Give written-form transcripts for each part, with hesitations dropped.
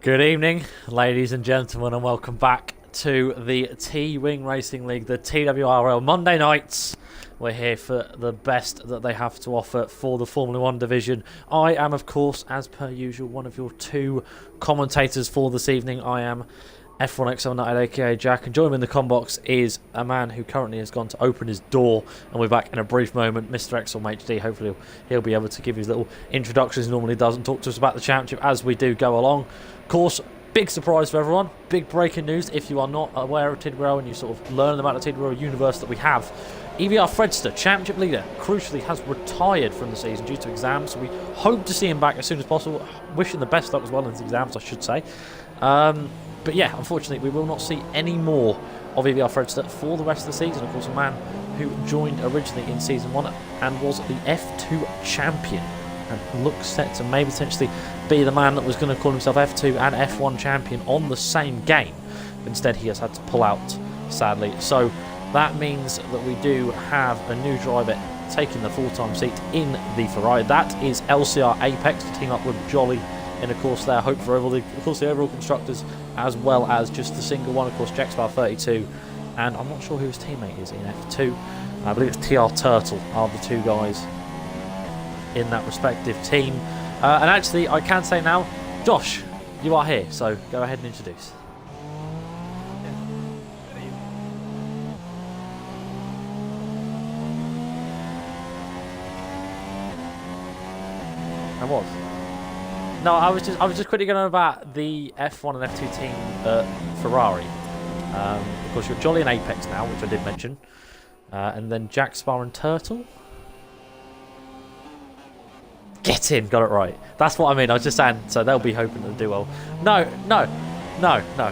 Good evening, ladies and gentlemen, and welcome back to the T-Wing Racing League, the TWRL Monday nights. We're here for the best that they have to offer for the Formula 1 division. I am, of course, as per usual, one of your two commentators for this evening. I am F1XL aka Jack, and joining me in the combox is a man who currently has gone to open his door, and we're back in a brief moment, Mr. XLMHD. Hopefully he'll be able to give his little introductions he normally does and talk to us about the championship as we do go along. Of course, big surprise for everyone, big breaking news if you are not aware of TWRL and you sort of learn about the TWRL universe that we have. EVR Fredster, championship leader, crucially has retired from the season due to exams, so we hope to see him back as soon as possible. Wishing the best luck as well in his exams, I should say. But yeah, unfortunately, we will not see any more of EVR Fredster for the rest of the season. Of course, a man who joined originally in Season 1 and was the F2 champion and looks set to maybe potentially be the man that was going to call himself F2 and F1 champion on the same game. Instead, he has had to pull out, sadly. So that means that we do have a new driver taking the full-time seat in the Ferrari. That is LCR Apex to team up with Jolly in, of course, their hope for the overall constructors, as well as just the single one, of course, Jackstar 32, and I'm not sure who his teammate is in F2. I believe it's TWRL are the two guys in that respective team. And actually, I can say now, Josh, you are here, so go ahead and introduce. I was. No, I was just quickly going on about the F1 and F2 team Ferrari. Of course, you've got Jolly and Apex now, which I did mention, and then Jack, Spar, and Turtle. Get in, got it right. That's what I mean. I was just saying, so they'll be hoping to do well. No. I don't want to play I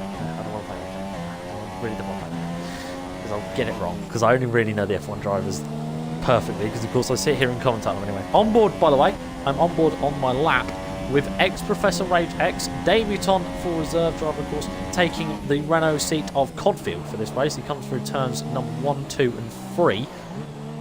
really don't want to play because I'll get it wrong. Because I only really know the F1 drivers perfectly. Because of course I sit here and commentate on them anyway. On board, by the way, I'm on board on my lap with ex-Professor Rage X, debutant for reserve driver, of course, taking the Renault seat of Codfield for this race. He comes through turns number 1, 2 and 3.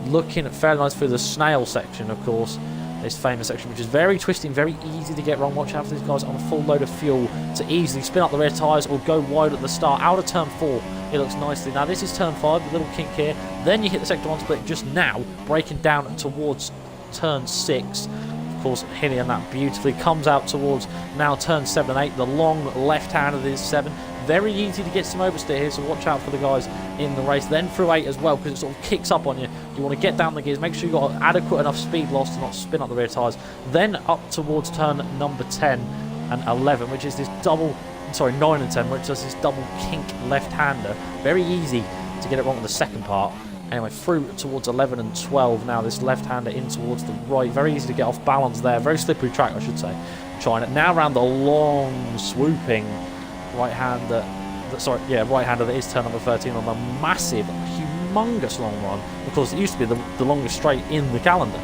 Looking fairly nice through the snail section, of course. This famous section, which is very twisty and very easy to get wrong. Watch out for these guys on a full load of fuel to easily spin up the rear tyres or go wide at the start. Out of turn 4, it looks nicely. Now this is turn 5, the little kink here. Then you hit the sector 1 split just now, breaking down towards turn 6. Of course, hitting on that beautifully. Comes out towards now turn 7 and 8. The long left hand of this 7. Very easy to get some oversteer here, so watch out for the guys in the race. Then through 8 as well, because it sort of kicks up on you. You want to get down the gears, make sure you've got adequate enough speed loss to not spin up the rear tyres. Then up towards turn number 10 and 11, which is this 9 and 10, which is this double kink left-hander. Very easy to get it wrong in the second part. Anyway, through towards 11 and 12 now, this left-hander in towards the right. Very easy to get off balance there. Very slippery track, I should say. Trying it now around the long, swooping right-hander that is turn number 13 on the massive, humongous long run. Of course, it used to be the longest straight in the calendar.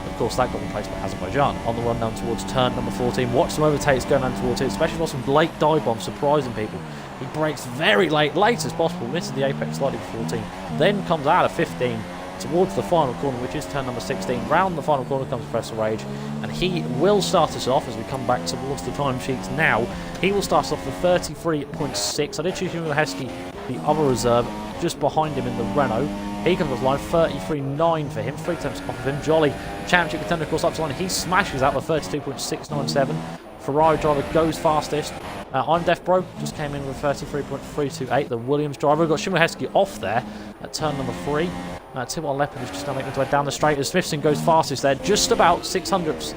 Of course, that got replaced by Azerbaijan on the run down towards turn number 14. Watch some overtakes going down towards it, especially with some late dive bombs surprising people. He breaks very late as possible, misses the apex slightly for 14, then comes out of 15 towards the final corner, which is turn number 16. Round the final corner comes Professor Rage, and he will start us off as we come back towards the timesheets now. He will start us off for 33.6. I did choose Shimon Heskey, the other reserve, just behind him in the Renault. He comes off the line, 33.9 for him, 3 attempts off of him. Jolly, championship contender, of course, up to line. He smashes out with 32.697. Ferrari driver goes fastest. I'm Def Bro, just came in with 33.328. The Williams driver. We've got Shimon Heskey off there at turn number 3. TWRL Leopard is just now making his way down the straight as Smithson goes fastest there. Just about 600ths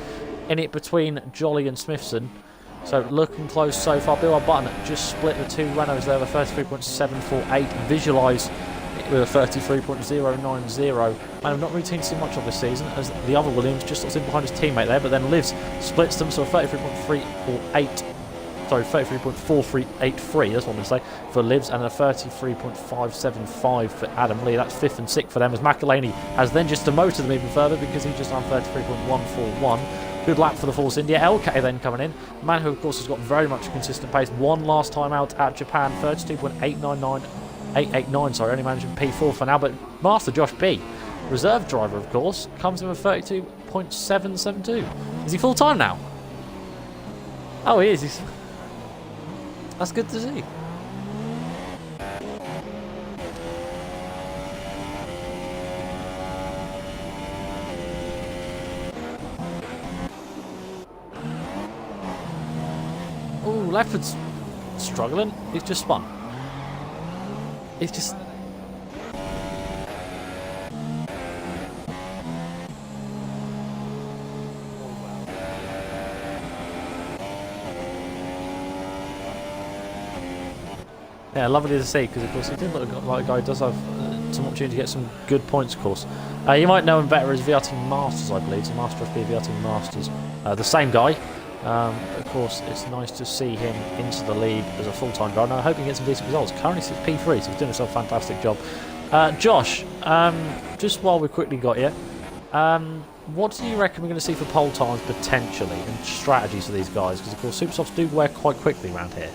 in it between Jolly and Smithson. So looking close so far. Bill Button just split the two Renaults there with 33.748. Visualise with a 33.090. And I've not really seen too much of this season as the other Williams just sits in behind his teammate there, but then Lives splits them, so a 33.348. Sorry, 33.4383, that's what I'm going to say, for Lives, and a 33.575 for Adam Lee. That's 5th and 6th for them, as McElhaney has then just demoted them even further because he just done 33.141. Good lap for the Force India. LK then coming in. A man who, of course, has got very much consistent pace. One last time out at Japan, 32.889, sorry, only managing P4 for now, but Master Josh B, reserve driver, of course, comes in with 32.772. Is he full time now? Oh, he is. That's good to see. Oh, Leopard's struggling. He's just spun. He's just... Yeah, lovely to see, because of course he did look like a guy who does have some opportunity to get some good points, of course. You might know him better as VRT Masters, I believe, so Master FP VRT Masters. The same guy. Of course, it's nice to see him into the lead as a full-time driver. I hope he gets some decent results. Currently sits P3, so he's doing himself a fantastic job. Josh, just while we've quickly got you, what do you reckon we're going to see for pole times potentially, and strategies for these guys? Because of course, Supersofts do wear quite quickly around here.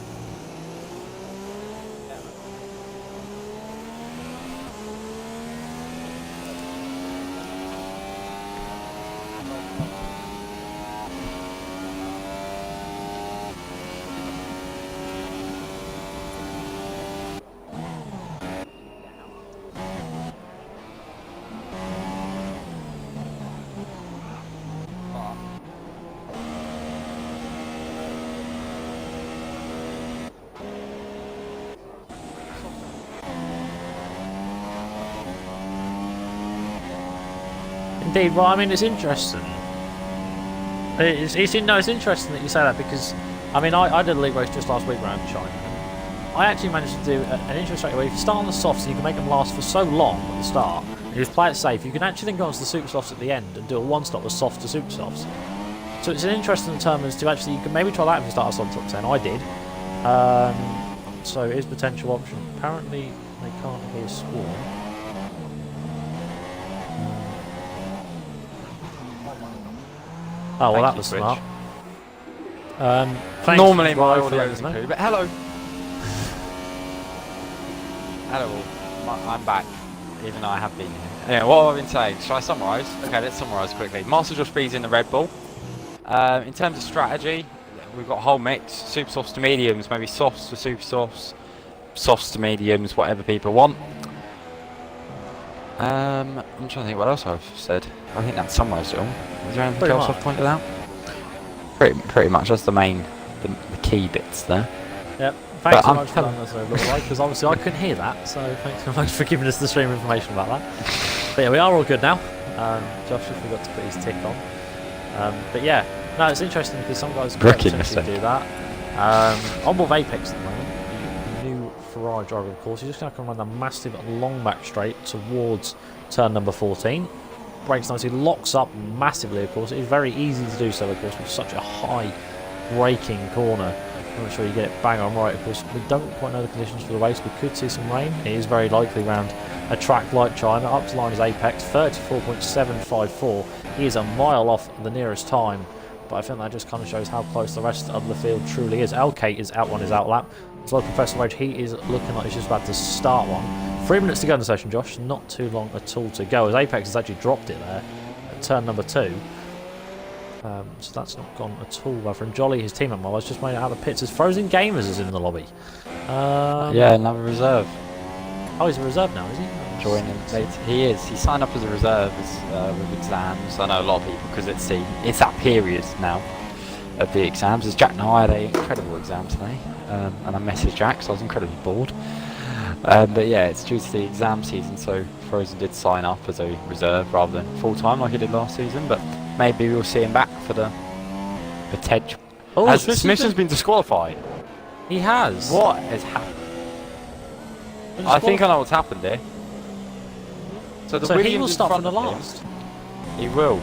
Indeed, well, I mean, it's interesting. It's interesting that you say that, because, I mean, I did a league race just last week around China. I actually managed to do an interesting way. If you start on the softs, and you can make them last for so long at the start, and you just play it safe, you can actually then go onto the super softs at the end and do a one-stop with soft to super softs. So it's an interesting term as to actually, you can maybe try that if you start us on top 10. I did. So it is a potential option. Apparently, they can't hear Swarm. Oh, well, that was smart. Normally my audio is included, but hello. Hello, I'm back, even though I have been here. Anyway, what have I been saying? Shall I summarise? Okay, let's summarise quickly. Masters of Speed's in the Red Bull. In terms of strategy, we've got a whole mix. Super softs to mediums, maybe softs to super softs, softs to mediums, whatever people want. I'm trying to think what else I've said. I think that's summarised it all. Is there anything else I've pointed out? Pretty much, that's the main, the key bits there. Yep. Thanks so much for letting us know, because obviously I couldn't hear that, so thanks so much for giving us the stream information about that. But yeah, we are all good now. Josh just forgot to put his tick on. But yeah, no, it's interesting because some guys can potentially do that. On board Apex at the moment, the new Ferrari driver, of course, he's just going to come around the massive long back straight towards turn number 14. Brakes nicely, locks up massively, of course. It's very easy to do so, of course, with such a high braking corner. Make sure you get it bang on right. Of course, we don't quite know the conditions for the race. We could see some rain. It is very likely around a track like China. Up to line is Apex, 34.754. He is a mile off the nearest time, but I think that just kind of shows how close the rest of the field truly is. LK is out on his outlap. As well as Professor Rage, he is looking like he's just about to start one. 3 minutes to go in the session, Josh. Not too long at all to go, as Apex has actually dropped it there at turn number 2. So that's not gone at all well from Jolly. His teammate Miles just made it out of the pits as Frozen Gamers is in the lobby. Yeah, another reserve. Oh, he's a reserve now, is he? Joining late. He is. He signed up as a reserve with exams. I know a lot of people because it's that period now of the exams. As Jack and I had an incredible exam today, and I messaged Jack because I was incredibly bored. But yeah, it's due to the exam season, so Frozen did sign up as a reserve rather than full-time like he did last season, but maybe we'll see him back for the potential. Oh, Smithson's been disqualified. He has? What has happened? I think I know what's happened here. So he will start from the last? He will.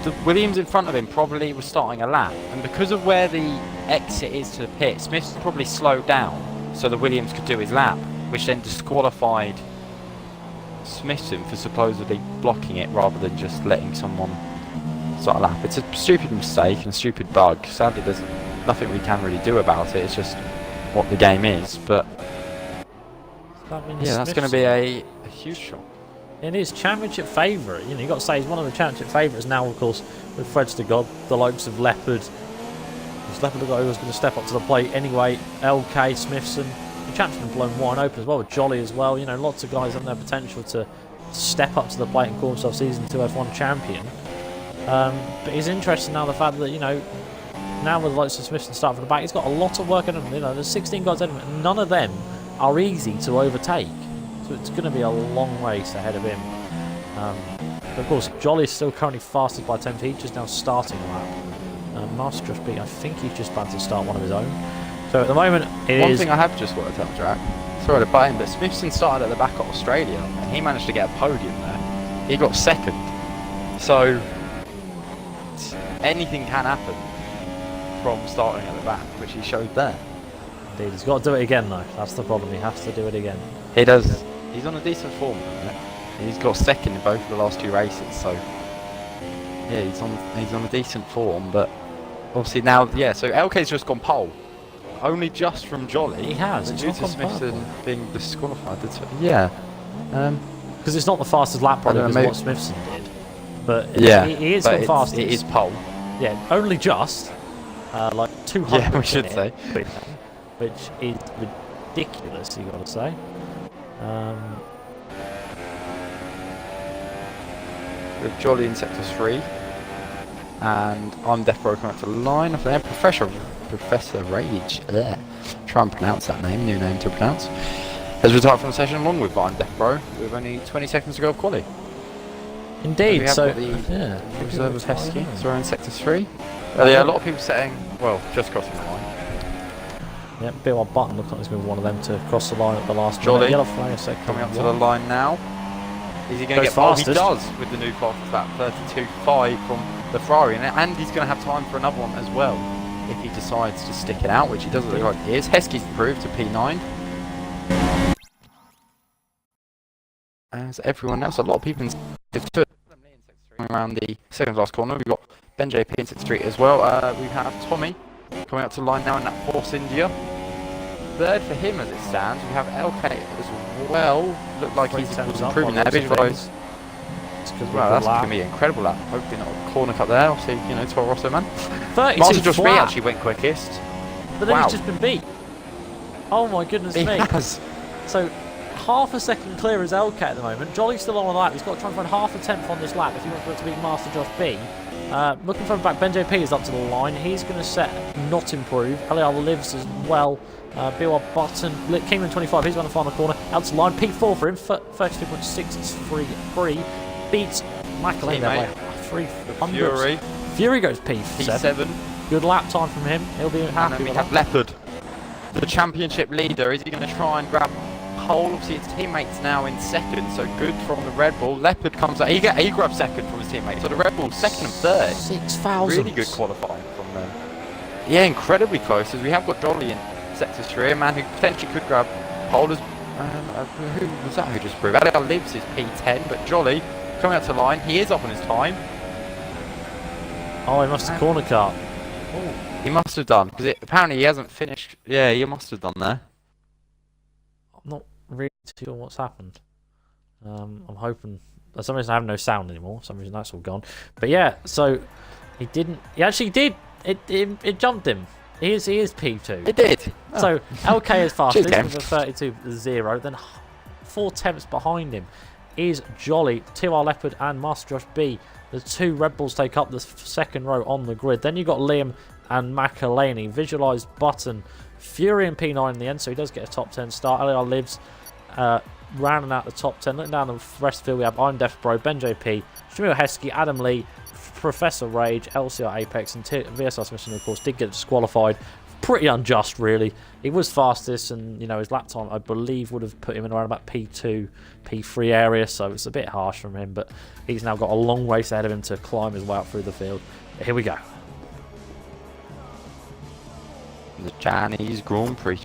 The Williams in front of him probably was starting a lap, and because of where the exit is to the pit, Smith's probably slowed down so the Williams could do his lap, which then disqualified Smithson for supposedly blocking it rather than just letting someone start a lap. It's a stupid mistake and a stupid bug. Sadly, there's nothing we can really do about it. It's just what the game is. But yeah, that's going to be a huge shock. It is championship favourite. You know, you got to say he's one of the championship favourites now. Of course, with Fred's to God, the likes of Leopard, Because Leopard looked like he was going to step up to the plate anyway. LK, Smithson, the champ's been blown wide open as well, with Jolly as well. You know, lots of guys have their potential to step up to the plate and call himself Season 2 F1 champion. But it's interesting now the fact that, you know, now with the likes of Smithson starting from the back, he's got a lot of work in him. You know, there's 16 guys ahead of him, and none of them are easy to overtake. So it's going to be a long race ahead of him. But of course, Jolly's still currently fastest by 10 feet, just now starting a lap. Master Josh B, I think he's just about to start one of his own. So at the moment, One thing I have just worked out, Jack. Sorry to butt in, but Smithson started at the back at Australia, and he managed to get a podium there. He got second. So anything can happen from starting at the back, which he showed there. Indeed, he's got to do it again though. That's the problem. He has to do it again. He does. He's on a decent form, isn't it? He's got second in both of the last 2 races, so yeah, he's on a decent form. But obviously now, yeah. So LK's just gone pole, only just from Jolly. He has. Due to Smithson being disqualified. Yeah. Because it's not the fastest lap probably as what Smithson did, but yeah, he is the fastest. It is pole. Yeah, only just like 200. Yeah, we should say. Which is ridiculous, you got to say. With Jolly in sector 3, and I'm Death Bro coming up to the line of there. Professor Rage. Try and pronounce that name. New name to pronounce. Has retired from the session along with I'm Death Bro with only 20 seconds to go of quali. Indeed. So the reserve of Heskey. Yeah. So we're in sector 3. Yeah, a lot of people saying, well, just crossing the line. Yeah, Bill Button looks like he's going to be one of them to cross the line at the last Jolly yellow flag second. Coming up to the line now. Is he going to get fast? He does with the new fastest lap, 32.5 from the Ferrari, and he's going to have time for another one as well if he decides to stick it out, which he doesn't look like he is. Heskey's improved to P9. As everyone else, a lot of people in sector 2 around the second last corner. We've got Ben JP in sector 3 as well. We have Tommy coming up to the line now in that Force India. Third for him as it stands. We have LK as well. Looked like he's improving there. Visualise. Wow, that's going to be an incredible lap. Hopefully not a corner cut there. Obviously, you know, Toro Rosso man. 32 Master Josh B flat. actually went quickest. But then he's just been beat. Oh my goodness me. Has. So half a second clear as LK at the moment. Jolly's still on the lap. He's got to try and find half a tenth on this lap if he wants to beat Master Josh B. Looking further back, Ben JP is up to the line. He's going to set not improve. LAR lives as well. BR Button, Kingman 25, he's on the final corner. Out to the line, P4 for him, 32.6, it's free. Beats McElhaney there by 300. Fury goes P7. Good lap time from him. He'll be happy. And then we have Leopard, the championship leader. Is he going to try and grab pole? Obviously, his teammates now in second, so good from the Red Bull. Leopard comes out. He grabs second from his teammates. So the Red Bull second and third. 6,000. Really good qualifying from them. Yeah, incredibly close. As we have got Jolly in sector 3, a man who potentially could grab pole. Who was that? Who just proved? LAR lives his P10, but Jolly coming out to line. He is up on his time. Oh, he must have corner cut. He must have done because apparently he hasn't finished. Yeah, he must have done there. I'm not really sure what's happened. I'm hoping. For some reason I have no sound anymore. For some reason that's all gone. But yeah, so he didn't. He actually did. It jumped him. He is P2. It did. So LK is fastest Cheers, with a 32.0. Then 4 tenths behind him is Jolly, TWRL Leopard, and Master Josh B. The 2 Red Bulls take up the second row on the grid. Then you've got Liam and McElhaney. Visualise Button, Fury and P9 in the end, so he does get a top 10 start. LAR lives rounding out the top 10. Looking down the rest of the field, we have I'm Death Bro, Ben JP, Shamil Heskey, Adam Lee, Professor Rage, LCR Apex, and VSR Smithson, of course, did get disqualified. Pretty unjust, really. He was fastest, and you know his lap time, I believe, would have put him in around about P2, P3 area, so it's a bit harsh from him, but he's now got a long race ahead of him to climb his way up through the field. But here we go. The Chinese Grand Prix.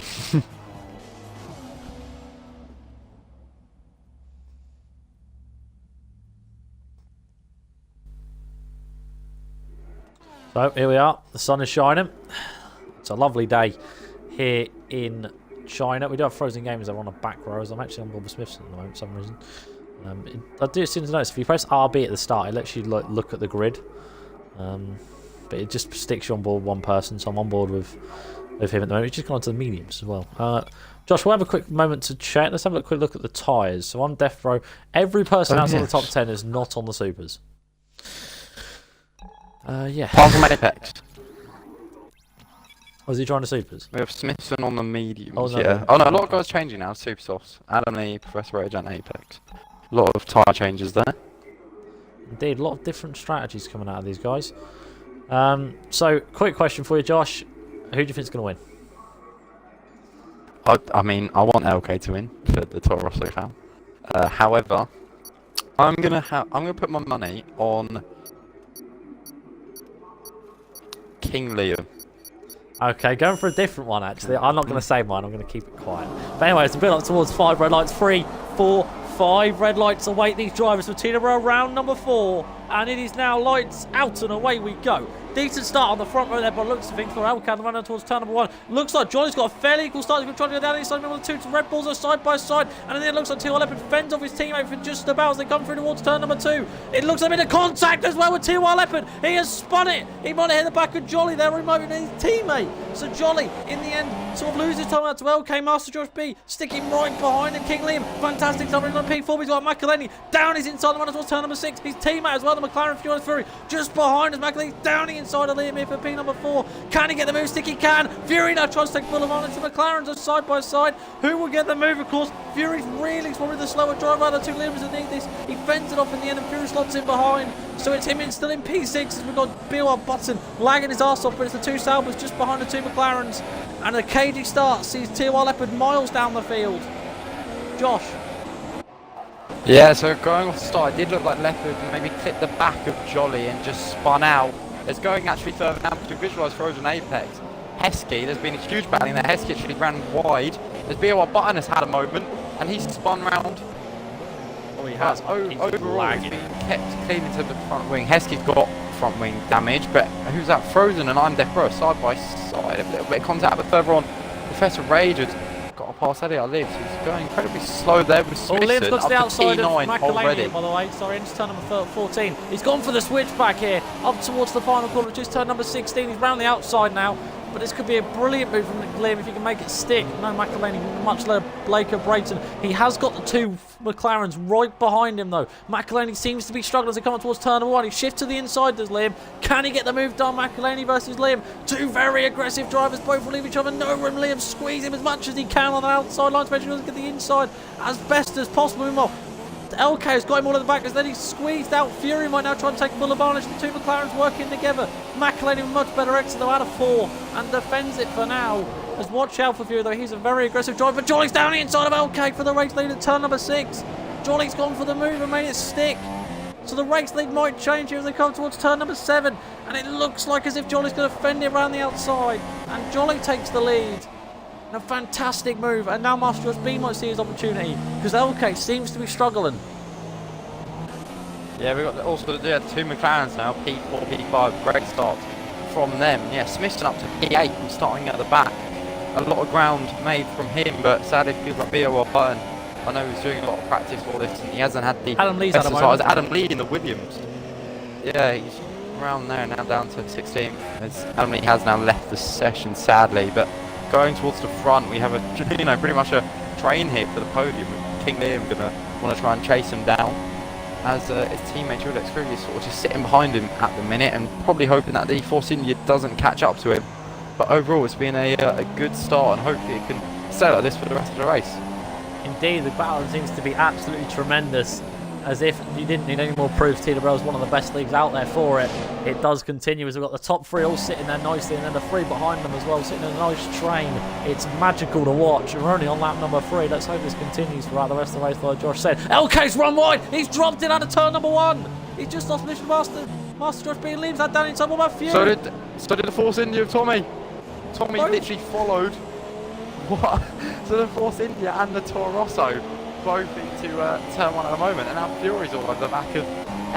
So here we are, the sun is shining. It's a lovely day here in China. We do have frozen games that are on the back rows. I'm actually on Bob Smithson at the moment for some reason. I do seem to notice if you press RB at the start, it lets you look at the grid. but it just sticks you on board one person, so I'm on board with him at the moment. He's just gone to the mediums as well. Josh, we'll have a quick moment to check. Let's have a quick look at the tyres. So on Death Row, every person outside the top 10 is not on the Supers. Yeah. Apart from Apex. Was he trying to Supers? We have Smithson on the mediums, Oh, no, yeah. no. Oh no, a lot of guys changing now, Super Softs. Adam Lee, Professor Rage and Apex. A lot of tyre changes there. Indeed, a lot of different strategies coming out of these guys. So, quick question for you, Josh. Who do you think is going to win? I mean, I want LK to win for the Toro Rosso fan. However, I'm gonna put my money on King Liam. Okay, going for a different one actually. I'm not going to say mine, I'm going to keep it quiet. But anyway, it's a bit up towards 5 red lights. 3, 4, 5 red lights await these drivers for TWRL round number 4. And it is now lights out and away we go. Decent start on the front row there, but looks of things for Alcan running towards turn number 1. Looks like Johnny's got a fairly equal start. He's trying to go down inside middle of the 2. Red Bulls are side by side. And then it looks like TWRL Leopard fends off his teammate for just about as they come through towards turn number 2. It looks like a bit of contact as well with TWRL Leopard. He has spun it. He might have hit the back of Jolly there, removing his teammate. So Jolly, in the end, sort of loses time out to LK. Master Josh B sticking right behind and King Liam. Fantastic time on P4. He's got McElhenney down. He's inside the run towards turn number 6. His teammate as well, the McLaren Fury just behind as McElhenney downing inside of Liam here for P number 4. Can he get the move? Stick he can. Fury now tries to take full advantage. The McLarens are side by side. Who will get the move? Of course, Fury's really probably the slower driver out of the 2 Liams that need this. He fends it off in the end and Fury slots in behind. So it's him still in P6 as we've got Bill Button lagging his arse off, but it's the 2 Saubers just behind the 2 McLarens. And a cagey start sees TWRL Leopard miles down the field. Josh. Yeah, so going off the start, it did look like Leopard maybe clipped the back of Jolly and just spun out. It's going actually further down to visualise Frozen Apex. Heskey, there's been a huge battle in there. Heskey actually ran wide. There's BOR Button has had a moment and he's spun round. Oh, he has. Overall, he's been kept clean into the front wing. Heskey's got front wing damage, but who's that? Frozen and I'm Death Row side by side. A little bit of contact, but further on, Professor Rage has got a pass Eddie Lives. He's going incredibly slow there with Smithson. Lives got to the outside of already. McElhenney, by the way. Sorry, into turn number 14. He's gone for the switchback here, up towards the final corner, which is turn number 16. He's round the outside now. But this could be a brilliant move from Liam if he can make it stick. No, McElhenney, much lower Blaker Brayton. He has got the 2 McLarens right behind him, though. McElhenney seems to be struggling as they come towards turn number 1. He shifts to the inside, does Liam. Can he get the move done? McElhenney versus Liam. 2 very aggressive drivers, both will leave each other. No room. Liam squeeze him as much as he can on the outside line to make sure he doesn't get the inside as best as possible. Meanwhile, LK has got him all at the back as then he's squeezed out. Fury might now try and take full advantage. The 2 McLarens working together. McElhenney with much better exit though out of 4 and defends it for now. As watch out for Fury though, he's a very aggressive driver. Jolly's down the inside of LK for the race lead at turn number 6. Jolly's gone for the move and made it stick. So the race lead might change here as they come towards turn number 7. And it looks like as if Jolly's going to fend it around the outside. And Jolly takes the lead. A fantastic move, and now Master Josh B might see his opportunity because LK seems to be struggling. Yeah, we've got also 2 McLarens now, P4, P5, great start from them. Yeah, Smithson up to P8 and starting at the back. A lot of ground made from him, but sadly people like BOR Button, I know he's doing a lot of practice for this and he hasn't had the Adam Lee's best had a starts. moment. Adam Lee in the Williams. Yeah, he's around there now down to 16th. As Adam Lee has now left the session sadly, but going towards the front, we have a pretty much a train hit for the podium. King Liam gonna want to try and chase him down, as his teammate Julex Fury is sort of just sitting behind him at the minute and probably hoping that the Force India doesn't catch up to him. But overall, it's been a good start and hopefully it can stay like this for the rest of the race. Indeed, the battle seems to be absolutely tremendous. As if you didn't need any more proof, TWRL is one of the best leagues out there for it. It does continue as we've got the top 3 all sitting there nicely, and then the 3 behind them as well, sitting in a nice train. It's magical to watch. We're only on lap number 3. Let's hope this continues throughout the rest of the race, like Josh said. LK's run wide. He's dropped it out of turn number 1. He's just lost Mission Master. Master Josh B leaves that down inside. What about Fury? So did the Force India of Tommy. Tommy literally followed. What? So the Force India and the Toro Rosso both into turn 1 at the moment, and now Fury's all over the back of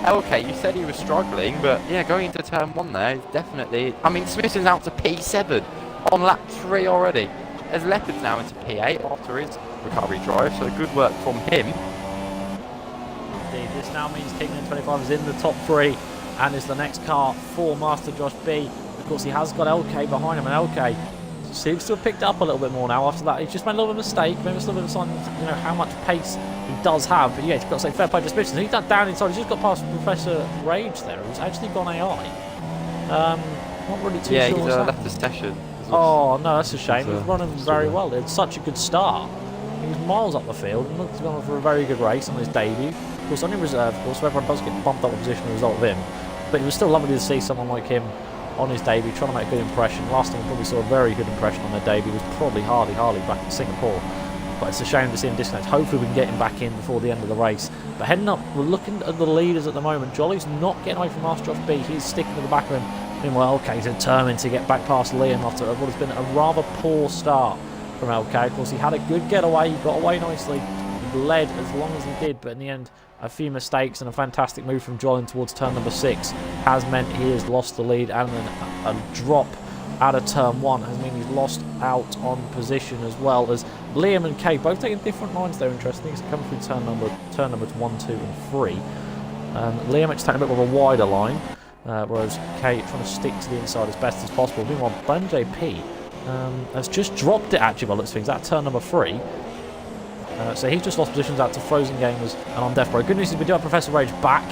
LK. You said he was struggling, but yeah, going into turn 1 there is definitely. I mean, Smithson's out to P7 on lap 3 already. As Leopard's now into P8 after his recovery drive, so good work from him. Indeed, this now means Kingman 25 is in the top 3 and is the next car for Master Josh B. Of course, he has got LK behind him, and LK seems to have picked up a little bit more now after that. He's just made a little bit of a mistake. Maybe it's a little bit of a sign of, you know, how much pace he does have. But yeah, he's got to say fair play to Smithson. He's down inside. He's just got past Professor Rage there. He's actually gone AI. Not really too sure. Yeah, he's left the session. Oh no, that's a shame. He's He's running very well. It's such a good start. He was miles up the field and looked to be on for a very good race on his debut. Of course, only reserve, of course, so everyone does get bumped up in position as a result of him. But it was still lovely to see someone like him on his debut, trying to make a good impression. Last time we probably saw a very good impression on their debut was probably Harley back in Singapore. But it's a shame to see him disconnect. Hopefully we can get him back in before the end of the race. But heading up, we're looking at the leaders at the moment. Jolly's not getting away from Master Josh B. He's sticking to the back of him. Meanwhile, LK is determined to get back past Liam after what has been a rather poor start from LK. Of course, he had a good getaway. He got away nicely. He led as long as he did, but in the end, a few mistakes and a fantastic move from Jolly towards turn number 6 has meant he has lost the lead, and then a drop out of turn 1 has meant he's lost out on position, as well as Liam and Kay both taking different lines there. Interesting, it's come through turn numbers 1, 2 and 3. Liam actually taking a bit of a wider line, whereas Kay trying to stick to the inside as best as possible. Meanwhile, JP has just dropped it actually by looks of things at turn number 3. So he's just lost positions out to Frozen Gamers and on Death Row. Good news is we do have Professor Rage back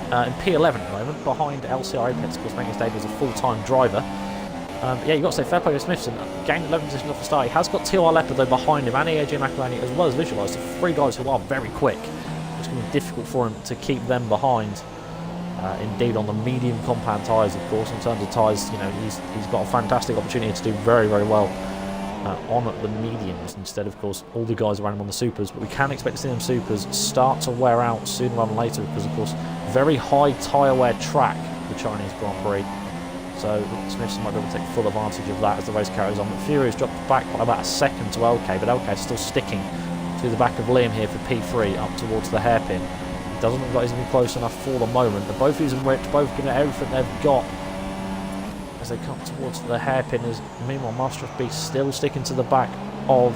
in P11 at the moment, behind LCR Apex, of course, making his debut as a full-time driver. Yeah, you've got to say fair play to Smithson. Gained 11 positions off the start. He has got TWRL Leopard though behind him, and AJ McElhaney, as well as Visualise. So 3 guys who are very quick. It's going to be difficult for him to keep them behind. Indeed, on the medium compound tyres, of course, in terms of tyres, you know, he's got a fantastic opportunity to do very, very well on the mediums instead. Of course, all the guys around him on the supers, but we can expect to see them supers start to wear out sooner rather than later, because, of course, very high tyre wear track, the Chinese Grand Prix. So Smithson might be able to take full advantage of that as the race carries on. But Fury has dropped back by about a second to LK, but LK is still sticking to the back of Liam here for P3 up towards the hairpin. It doesn't look like he's going to be close enough for the moment. They're both using Rich, both giving it everything they've got as they come towards the hairpin. As meanwhile, Master of Beast still sticking to the back of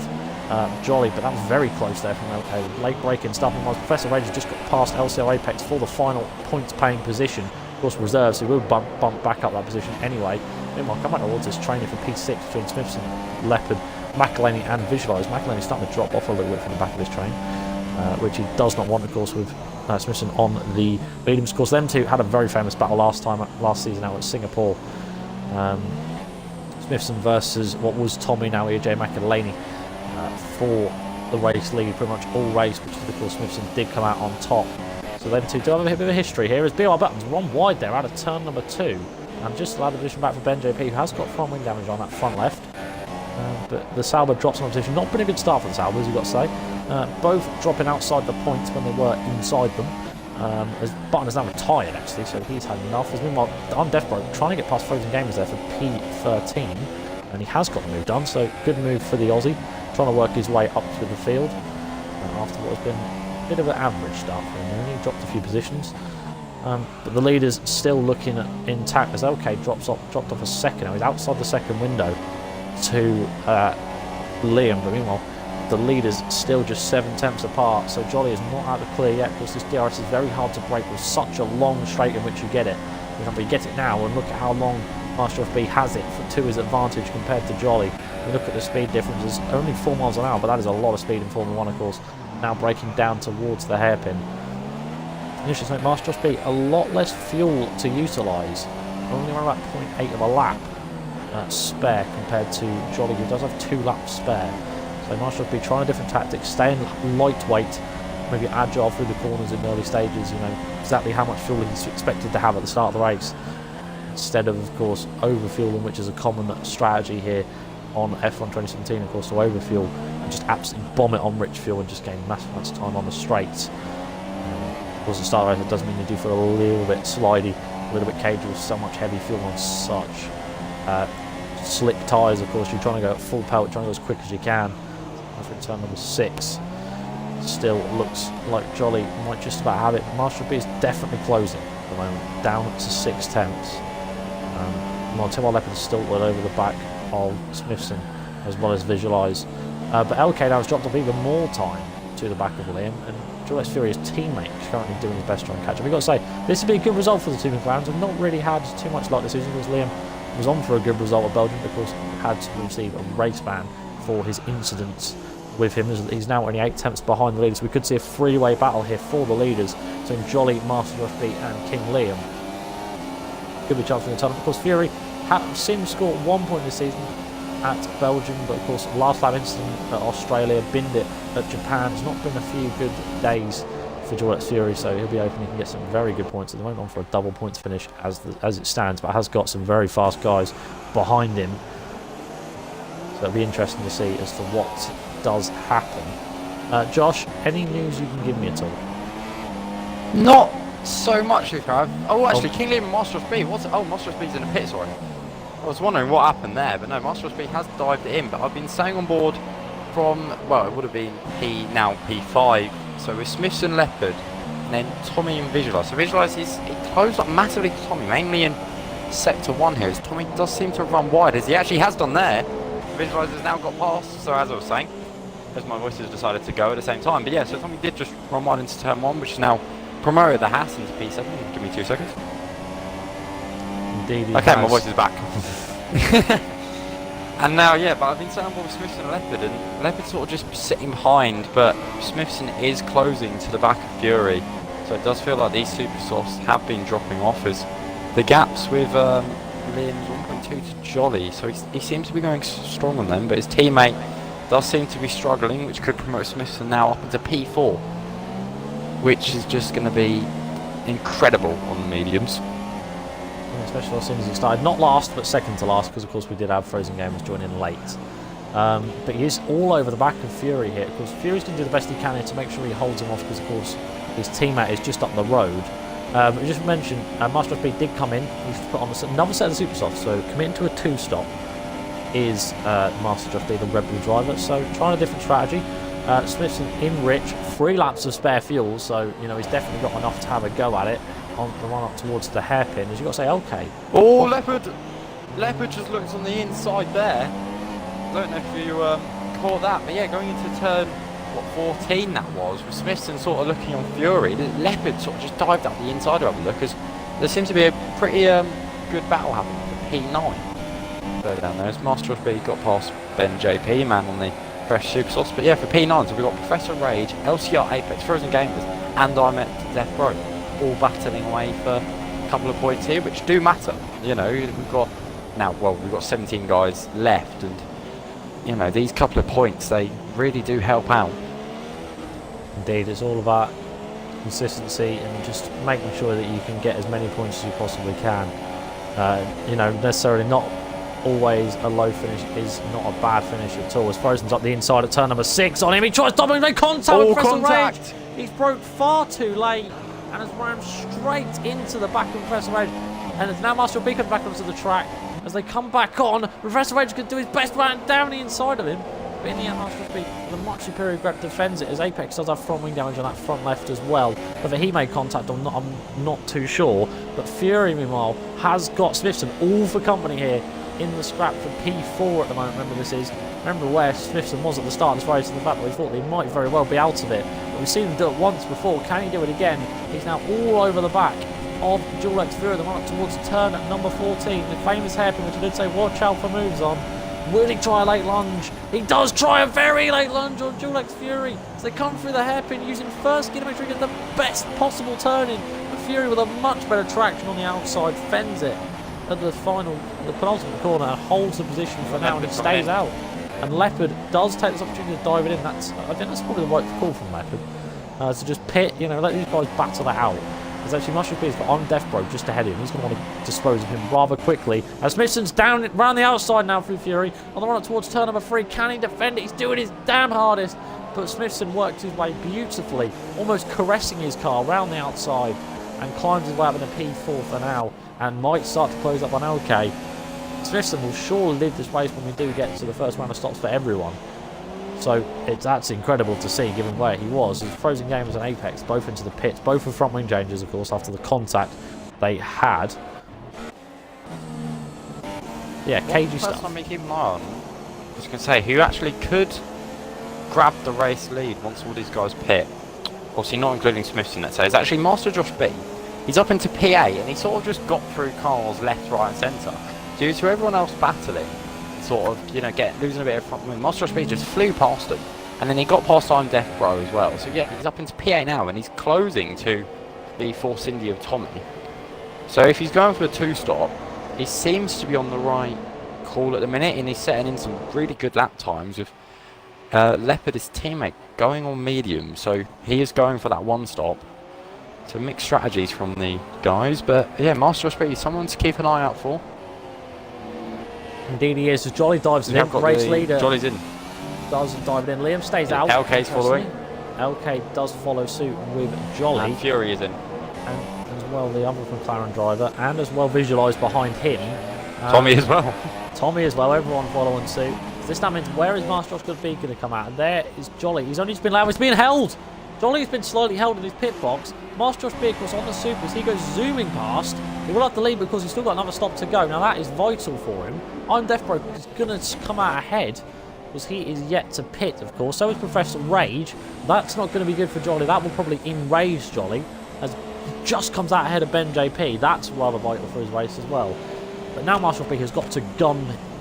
Jolly, but that was very close there from LK. Late break-in stuff, and Professor Rage has just got past LCR Apex for the final points-paying position. Of course, reserves, who will bump back up that position anyway. Meanwhile, come back towards this training for P6 between Smithson, Leopard, McElhaney and Visualise. McElhaney's starting to drop off a little bit from the back of this train, which he does not want, of course, with Smithson on the mediums. Of course, them two had a very famous battle last season out at Singapore. Smithson versus what was Tommy, now AJ McElhaney, for the race lead, pretty much all race, which is, of course, Smithson did come out on top. So them two do have a bit of a history here, as BR Buttons run wide there out of turn number 2, and just allowed the position back for Ben JP, who has got front wing damage on that front left. But the Sauber drops on position. Not been a good start for the Saubers, you've got to say. Both dropping outside the points when they were inside them. As Button is now retired, actually, so he's had enough. As meanwhile, on Death Row, trying to get past Frozen Gamers there for P13, and he has got the move done, so good move for the Aussie, trying to work his way up through the field after what has been a bit of an average start for him. He dropped a few positions, but the leader's still looking intact as LK dropped off a second. Now he's outside the second window to Liam, but meanwhile the leader's still just 7 tenths apart, so Jolly is not out of the clear yet, because this DRS is very hard to break with such a long straight in which you get it. For example, you get it now, and look at how long Master of B has it to his advantage compared to Jolly. You look at the speed differences, only 4 miles an hour, but that is a lot of speed in Formula 1, of course. Now breaking down towards the hairpin. Interesting, Master of B, a lot less fuel to utilise, only around about 0.8 of a lap spare compared to Jolly, who does have 2 laps spare. So Master of B trying a different tactic, staying lightweight, maybe agile through the corners in the early stages, you know, exactly how much fuel he's expected to have at the start of the race, instead of course, overfueling, which is a common strategy here on F1 2017, of course, to overfuel and just absolutely bomb it on rich fuel and just gain massive amounts of time on the straights. Of course, the start race, it does mean you do feel a little bit slidey, a little bit cagey with so much heavy fuel on such slick tyres. Of course, you're trying to go at full pelt, trying to go as quick as you can. After turn number 6, still looks like Jolly might just about have it. Master B is definitely closing at the moment, down to 6 tenths. Tim Leopard is still well over the back of Smithson, as well as Visualise. But LK now has dropped off even more time to the back of Liam, and Dual-X Fury's teammate is currently doing his best to try and catch up. We've got to say, this would be a good result for the two McLarens. We've not really had too much luck this season because Liam was on for a good result at Belgium because he had to receive a race ban for his incidents with him. He's now only 8 tenths behind the leaders. We could see a three-way battle here for the leaders between Jolly, Master Rush Beat and King Liam. Could be a chance for the tunnel. Of course, Fury Sim scored 1 point this season at Belgium, but of course last lap incident at Australia, binned it at Japan. It's not been a few good days for Dual-X Fury, so he'll be hoping he can get some very good points. At the moment on for a double points finish as it stands, but has got some very fast guys behind him. So it'll be interesting to see as to what does happen. Josh, any news you can give me at all? Not so much, Luca. Oh, actually, King Liam and Master of Speed. Oh, Master of Speed's in the pit, sorry. I was wondering what happened there, but no, Master of Speed has dived it in. But I've been staying on board from, well, it would have been P5. So with Smiths and Leopard, and then Tommy and Visualize. So Visualize, he closed up massively to Tommy, mainly in Sector 1 here. As Tommy does seem to have run wide, as he actually has done there. Visualize has now got past, so as I was saying, as my voices decided to go at the same time. But yeah, so Tommy did just run wide into Turn 1, which is now promoted the Haas into P7. Give me 2 seconds. Indeed, okay, my voice is back. And now, yeah, but I've been saying with Smithson and Leopard, and Leopard's sort of just sitting behind, but Smithson is closing to the back of Fury. So it does feel like these super softs have been dropping off as the gaps with Liam's 1.2 to Jolly. So he seems to be going strong on them, but his teammate does seem to be struggling, which could promote Smithson now up into P4, which is just going to be incredible on the mediums. Especially as soon as he started, not last but second to last, because of course we did have Frozen Gamers join in late. But he is all over the back of Fury here. Of course, Fury's going to do the best he can here to make sure he holds him off, because of course his teammate is just up the road. We just mentioned Master of Speed did come in. He's put on another set of super softs, so committing to a 2-stop is Master of Speed, the Red Bull driver. So trying a different strategy. Smithson in rich, 3 laps of spare fuel, so you know he's definitely got enough to have a go at it on the run up towards the hairpin. As you got to say, okay. Oh, Leopard just looked on the inside there. Don't know if you caught that, but yeah, going into turn 14 that was, with Smithson sort of looking on Fury. Leopard sort of just dived up the inside of the look, because there seems to be a pretty good battle happening for P9. Further down there, as Master of Speed got past Ben JP, man on the fresh super sauce. But yeah, for P9, so we've got Professor Rage, LCR Apex, Frozen Gamers, and I'm at Death Row, all battling away for a couple of points here, which do matter. You know, we've got 17 guys left, and you know, these couple of points, they really do help out. Indeed, it's all about consistency and just making sure that you can get as many points as you possibly can. You know, necessarily not always a low finish is not a bad finish at all. As Frozen's up the inside at turn number 6 on him, he tries doubling, make contact with Professor Rage. He's broke far too late and has rammed straight into the back of Professor Rage. And it's now Master Beacon back onto the track. As they come back on, Professor Rage can do his best man down the inside of him. But in the end, Master Speed, with a much superior grip, defends it, as Apex does have front wing damage on that front left as well. Whether he made contact or not, I'm not too sure. But Fury, meanwhile, has got Smithson all for company here in the scrap for P4 at the moment. Remember where Smithson was at the start of this race, and the fact that we thought he might very well be out of it. But we've seen him do it once before. Can he do it again? He's now all over the back of Dual-X Fury, the one up towards turn at number 14. The famous hairpin, which I did say watch out for moves on. Will he try a late lunge? He does try a very late lunge on Dual-X Fury as they come through the hairpin using first gear to make sure he gets the best possible turning. But Fury, with a much better traction on the outside, fends it at the penultimate corner and holds the position for now, and it stays out. And Leopard does take this opportunity to dive it in. I think that's probably the right call from Leopard. So just pit, you know, let these guys battle it out. There's actually Mushroom Beast, but on Death Bro just ahead of him. He's going to want to dispose of him rather quickly. As Smithson's down around the outside now through Fury. On the run up towards turn number 3. Can he defend it? He's doing his damn hardest. But Smithson worked his way beautifully, almost caressing his car around the outside, and climbs his way up in a P4 for now, and might start to close up on OK. Smithson will surely lead this race when we do get to the first round of stops for everyone. So that's incredible to see, given where he was. As Frozen Gamers and Apex both into the pits, both with front wing changes, of course, after the contact they had. Yeah, cagey stuff. Person we keep an eye on, I was going to say, who actually could grab the race lead once all these guys pit. obviously not including Smithson, let's say, is actually Master Josh B. He's up into PA, and he sort of just got through cars left, right, and centre due to everyone else battling, sort of, you know, losing a bit of front wing. Master Josh B just flew past him, and then he got past I'm Death Bro as well. So yeah, he's up into PA now, and he's closing to the Force India of Tommy. So if he's going for a 2-stop, he seems to be on the right call at the minute, and he's setting in some really good lap times with Leopard, his teammate, going on medium. So he is going for that 1-stop. So mixed strategies from the guys, but yeah, Master Speed is someone to keep an eye out for. Indeed he is. As Jolly dives in, race leader. Jolly's in. Does dive in. Liam stays out. LK's following. LK does follow suit with Jolly. And Fury is in. And as well the other McLaren driver, and as well visualised behind him. Tommy as well. Tommy as well, everyone following suit. This that means where is Master Josh going to come out? And there is Jolly. He's only just been allowed. He's being held. Jolly has been slightly held in his pit box. Master Josh B, of course, on the supers. He goes zooming past. He will have to lead because he's still got another stop to go. Now that is vital for him. I'm Death Bro is going to come out ahead because he is yet to pit, of course. So is Professor Rage. That's not going to be good for Jolly. That will probably enrage Jolly as he just comes out ahead of Ben JP. That's rather vital for his race as well. But now Master Josh B has got to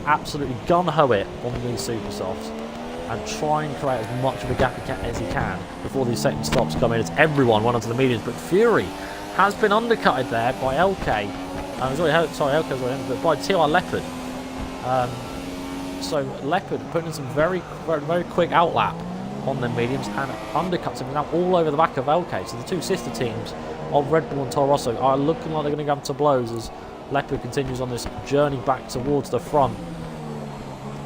absolutely gun-ho it on these super softs and try and create as much of a gap as he can before these second stops come in. It's everyone went onto the mediums, but Fury has been undercutted there by LK. LK's already but by TWRL Leopard. So Leopard putting in some very quick outlap on the mediums and undercuts him now all over the back of LK. So the two sister teams of Red Bull and Toro Rosso are looking like they're going to go to blows as Leopard continues on this journey back towards the front.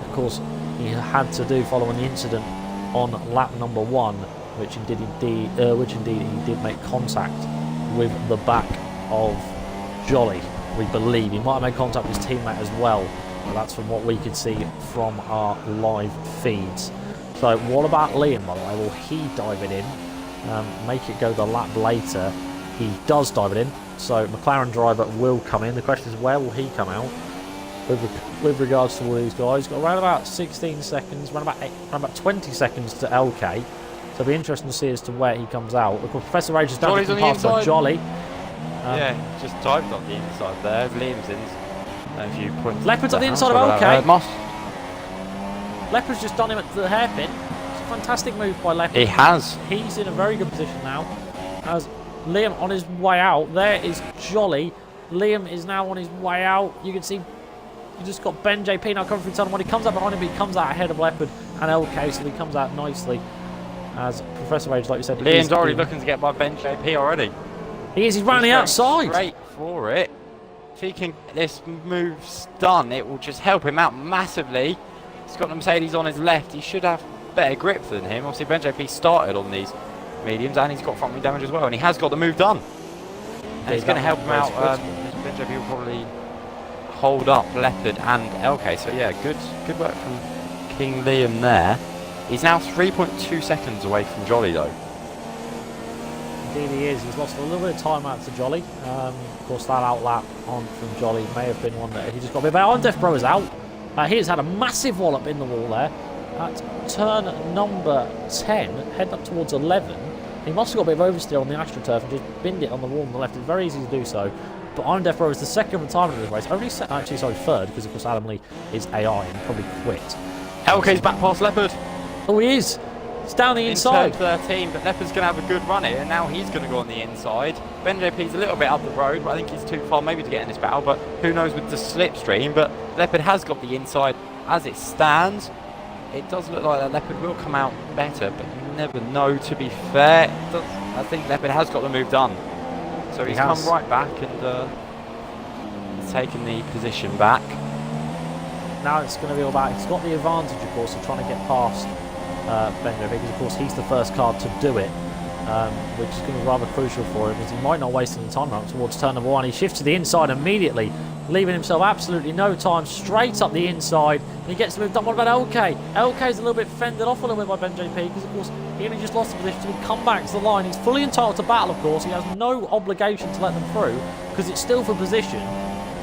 Of course, he had to do following the incident on lap number 1, which indeed he did make contact with the back of Jolly. We believe he might have made contact with his teammate as well, but that's from what we could see from our live feeds. So what about Liam, by the way? Will he dive it in, make it go the lap later? He does dive it in, so McLaren driver will come in. The question is, where will he come out with regards to all these guys? Got around about 16 seconds, around about 20 seconds to LK. So it'll be interesting to see as to where he comes out. Of course, Professor Rage is down to pass on Jolly. Yeah, just dived on the inside there. Liam's in. A few points. Leopard's on the inside of LK. Leopard's just done him at the hairpin. It's a fantastic move by Leopard. He has. He's in a very good position now. As Liam on his way out. There is Jolly. Liam is now on his way out. You can see you just got Ben JP now coming through tunnel. When he comes up behind him, he comes out ahead of Leopard and LK, so he comes out nicely. As Professor Rage, like you said, Liam's already looking to get by Ben JP already. He is. He's running outside. Straight for it. If he can get this move done, it will just help him out massively. He's got the Mercedes on his left. He should have better grip than him. Obviously, Ben JP started on these mediums, and he's got front wing damage as well, and he has got the move done. And it's going to help him out. Ben JP will probably hold up Leopard and LK. So yeah, good work from King Liam there. He's now 3.2 seconds away from Jolly though. Indeed he is. He's lost a little bit of time out to Jolly. Of course, that outlap on from Jolly may have been one that he just got a bit better. On Death Bro is out. He has had a massive wallop in the wall there. At turn number 10, heading up towards 11. He must have got a bit of oversteer on the AstroTurf and just binned it on the wall on the left. It's very easy to do so. But Iron Death Bro is the second retirement of this race. Third, because of course Adam Lee is AI and probably quit. LK's back past Leopard. Oh, he is. It's down the inside. In turn 13, but Leopard's going to have a good run here, and now he's going to go on the inside. Ben JP's a little bit up the road, but I think he's too far maybe to get in this battle, but who knows with the slipstream. But Leopard has got the inside as it stands. It does look like that Leopard will come out better, but you never know, to be fair. I think Leopard has got the move done. So he's come right back and taken the position back. Now it's going to be all about, he's got the advantage, of course, of trying to get past Ben JP, because of course he's the first car to do it, which is going to be rather crucial for him, because he might not waste any time up towards turn number 1. He shifts to the inside immediately, leaving himself absolutely no time, straight up the inside, and he gets the move done. What about LK? LK's a little bit fended off a little bit by Ben JP, because of course he only just lost the position, so he'll come back to the line. He's fully entitled to battle, of course. He has no obligation to let them through, because it's still for position.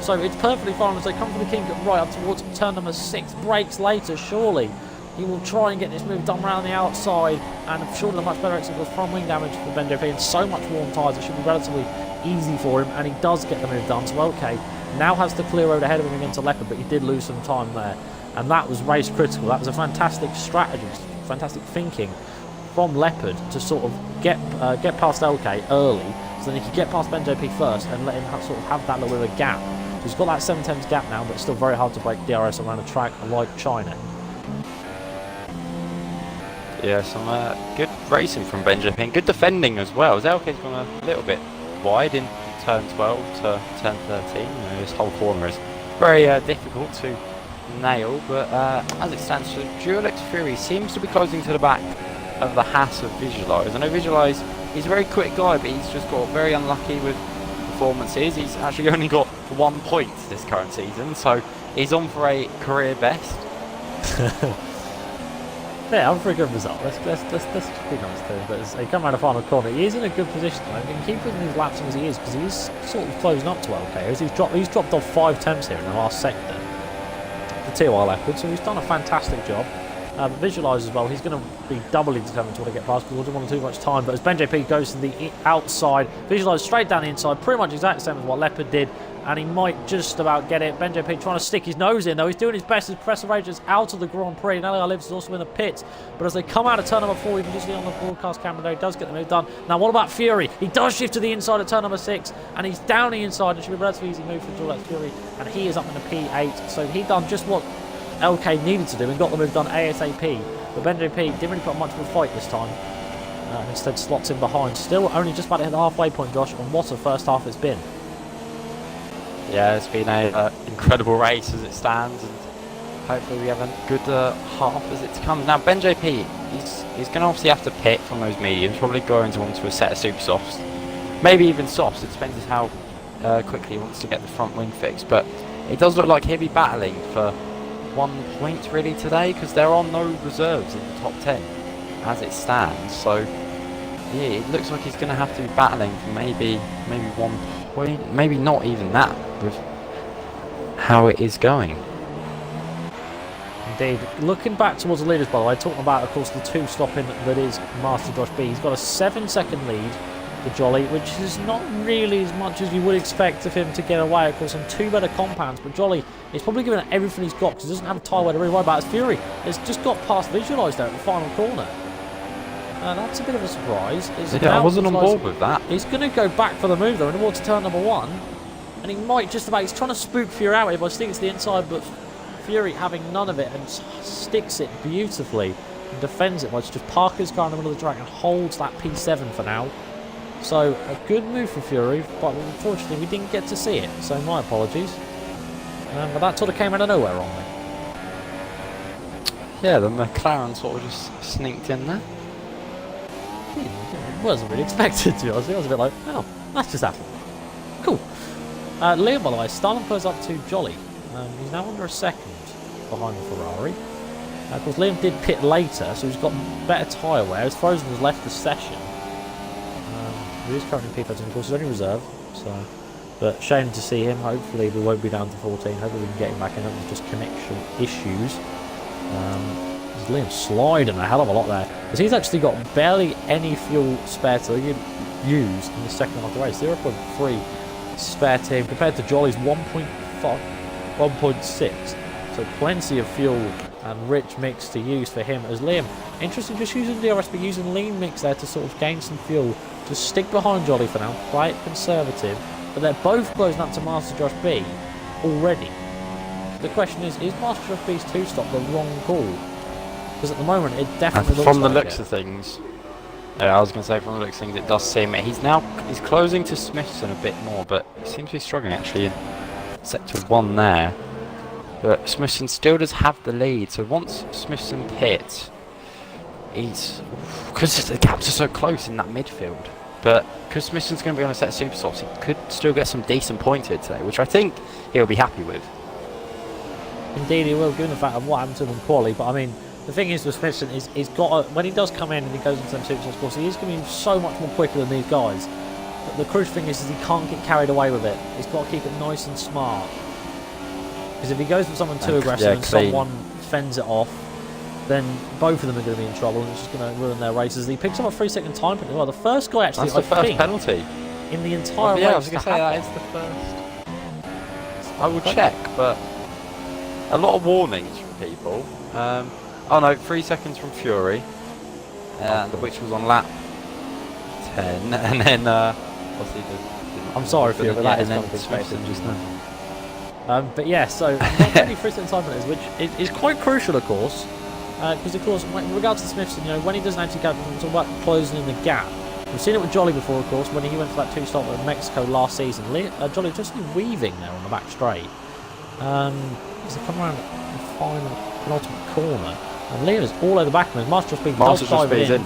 So it's perfectly fine as they come from the King right up towards turn number 6. Breaks later, surely. He will try and get this move done around the outside, and short of a much better exit because front wing damage for BenJP and so much warm tyres, it should be relatively easy for him, and he does get the move done. So okay, now has the clear road ahead of him against Leopard, but he did lose some time there, and that was race critical. That was a fantastic strategy, fantastic thinking from Leopard to sort of get past LK early, so then he could get past BenJP first and let him sort of have that little bit of a gap. So he's got that 7/10 gap now, but it's still very hard to break DRS around a track like China. Yeah, some good racing from BenJP and good defending as well. As LK's gone a little bit wide in turn 12 to turn 13. You know, this whole corner is very difficult to nail, but as it stands, so Dual X Fury seems to be closing to the back of the Haas of Visualize. I know Visualize, he's a very quick guy, but he's just got very unlucky with performances. He's actually only got 1 point this current season, so he's on for a career best. Yeah, I'm for a good result. Let's be honest to him. But as he come around the final corner, he is in a good position. I mean, keep putting his laps in as he is, because he's sort of closing up to LK. He's dropped off 5 temps here in the last sector. The TWRL Leopard, so he's done a fantastic job. Visualize as well, he's going to be doubly determined to want to get past because he doesn't want too much time. But as BenJP goes to the outside, Visualize straight down the inside, pretty much exactly the same as what Leopard did, and he might just about get it. BenJP trying to stick his nose in, though. He's doing his best as Professor Rage is out of the Grand Prix. Now Lives is also in the pits, but as they come out of turn number 4, you can just see on the broadcast camera there, he does get the move done. Now, what about Fury? He does shift to the inside at turn number 6, and he's down the inside. It should be a relatively easy move for Dual X Fury, and he is up in the P8, so he done just what LK needed to do and got the move done ASAP. But BenJP didn't really put much of a fight this time. Instead slots in behind. Still only just about to hit the halfway point, Josh, and what a first half it's been. Yeah, it's been an incredible race as it stands, and hopefully we have a good half as it comes. Now BenJP, he's going to obviously have to pit from those mediums, probably going to onto a set of super softs. Maybe even softs, it depends how quickly he wants to get the front wing fixed. But it does look like he'll be battling for 1 point really today, because there are no reserves in the top 10 as it stands. So yeah, it looks like he's going to have to be battling for maybe 1 point, maybe not even that, with how it is going. Indeed. Looking back towards the leaders, by the way, talking about, of course, the 2 stopping that is Master Josh B. He's got a 7-second lead for Jolly, which is not really as much as you would expect of him to get away, of course, on 2 better compounds. But Jolly is probably giving it everything he's got because he doesn't have a tyre where to really worry about. As Fury has just got past Visualize there at the final corner. That's a bit of a surprise. Yeah, I wasn't on board with that. He's going to go back for the move though, and towards turn number 1. And he might just about, he's trying to spook Fury out here by sticking to the inside, but Fury having none of it and sticks it beautifully and defends it by just parking his car in the middle of the track and holds that P7 for now. So a good move for Fury, but unfortunately we didn't get to see it, so my apologies. But that sort of came out of nowhere on me. Yeah, the McLaren sort of just sneaked in there. It wasn't really expected, to be honest. I was a bit like, oh, that's just happened. Cool. Liam, by the way, Stalin pulls up to Jolly. He's now under a second behind the Ferrari. Of course, Liam did pit later, so he's got better tyre wear. As Frozen has left the session. He is currently P13, of course, he's only reserve. So, but shame to see him. Hopefully, we won't be down to 14. Hopefully, we can get him back in. There's just connection issues. Liam's sliding a hell of a lot there, because he's actually got barely any fuel spare to use in the second half of the race. 0.3 spare to him compared to Jolly's 1.5, 1.6. So plenty of fuel and rich mix to use for him. As Liam, interesting, just using DRS but using lean mix there to sort of gain some fuel. Just stick behind Jolly for now, play it conservative. But they're both closing up to Master Josh B already. The question is Master Josh B's 2-stop the wrong call? Because at the moment it definitely looks from the like looks it. of things, yeah, I was going to say from the looks of things, it does seem he's closing to Smithson a bit more, but he seems to be struggling actually in sector 1 there. But Smithson still does have the lead, so once Smithson pits, because the gaps are so close in that midfield. But because Smithson's going to be on a set of super softs, he could still get some decent points here today, which I think he'll be happy with. Indeed he will, given the fact of what happened to him in quali. But I mean, the thing is with Smithson is he's got when he does come in and he goes into them super softs, of course, he is going to be so much more quicker than these guys. But the crucial thing is he can't get carried away with it. He's got to keep it nice and smart. Because if he goes with someone too aggressive and someone fends it off, then both of them are going to be in trouble, and it's just going to ruin their races. He picks up a 3-second time penalty. Well, the first guy actually, That's the first penalty in the entire race. Yeah, I was going to say that is the first. I will check, but a lot of warnings from people. Oh no, 3 seconds from Fury, which was on lap 10, and then obviously I'm sorry, Fury, but that is then kind of Smithson just now. But yeah, so not many 3-second time penalties, which is quite crucial, of course, because of course, in regards to Smithson, you know, when he doesn't actually go, it's all about closing in the gap. We've seen it with Jolly before, of course, when he went for that 2-stop at Mexico last season. Jolly just weaving there on the back straight. As they come around the final penultimate corner, and Liam is all over the back of him. Master Speed does dive in.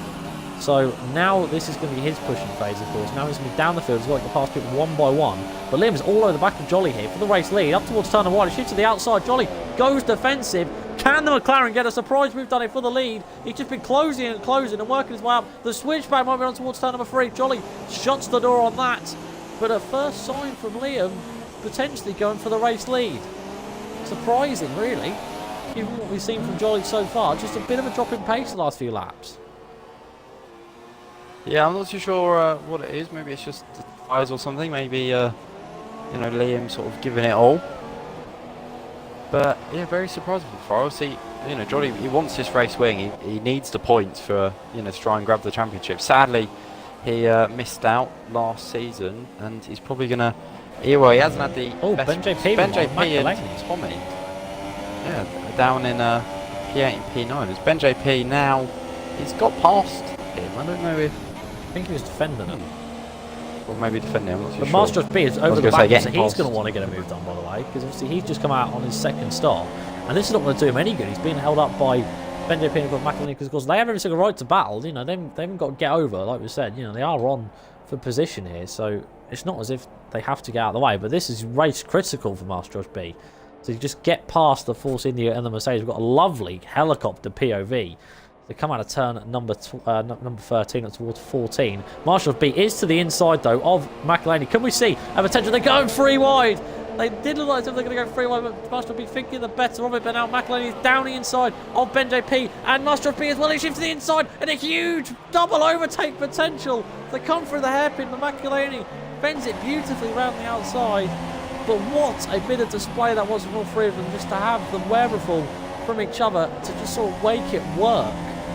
So now this is going to be his pushing phase, of course. Now he's going to be down the field. He's got to get past people one by one. But Liam is all over the back of Jolly here for the race lead. Up towards turn one. He shoots to the outside. Jolly goes defensive. Can the McLaren get a surprise move done it for the lead? He's just been closing and working his way up. The switchback might be on towards turn number 3. Jolly shuts the door on that. But a first sign from Liam, potentially going for the race lead. Surprising, really, given what we've seen from Jolly so far. Just a bit of a drop in pace the last few laps. Yeah, I'm not too sure what it is. Maybe it's just the tyres or something. Maybe, you know, Liam sort of giving it all. But yeah, very surprising for obviously, you know, Jolly, he wants this race win. He needs the points for, you know, to try and grab the championship. Sadly, he missed out last season, and he's probably gonna. Well, he hasn't had the best. Ben JP and Tommy. Yeah, down in P8 and P9. It's Ben JP now. He's got past him. I don't know if. I think he was defending him. Or maybe defending him. I'm not too but sure. Master B is over the back, so he's past. going to want to get a move done, by the way, because obviously he's just come out on his second stop, and this is not going to do him any good. He's being held up by Ben JP and McElhaney because, of course, they have every single right to battle. You know, they haven't got to get over, like we said. You know, they are on for position here, so it's not as if they have to get out of the way. But this is race critical for Master Josh B. So you just get past the Force India and the Mercedes. We've got a lovely helicopter POV. They come out of turn number 13 up towards 14. Marshall B is to the inside, though, of McElhaney. Can we see a potential? They're going 3 wide. They did look like they're going to go 3 wide, but Marshall B thinking the better of it. But now McElhaney is down the inside of Ben JP and Marshall B as well. He shifts to the inside and a huge double overtake potential. They come through the hairpin, but McElhaney bends it beautifully around the outside. But what a bit of display that was from all 3 of them, just to have the wherewithal from each other to just sort of make it work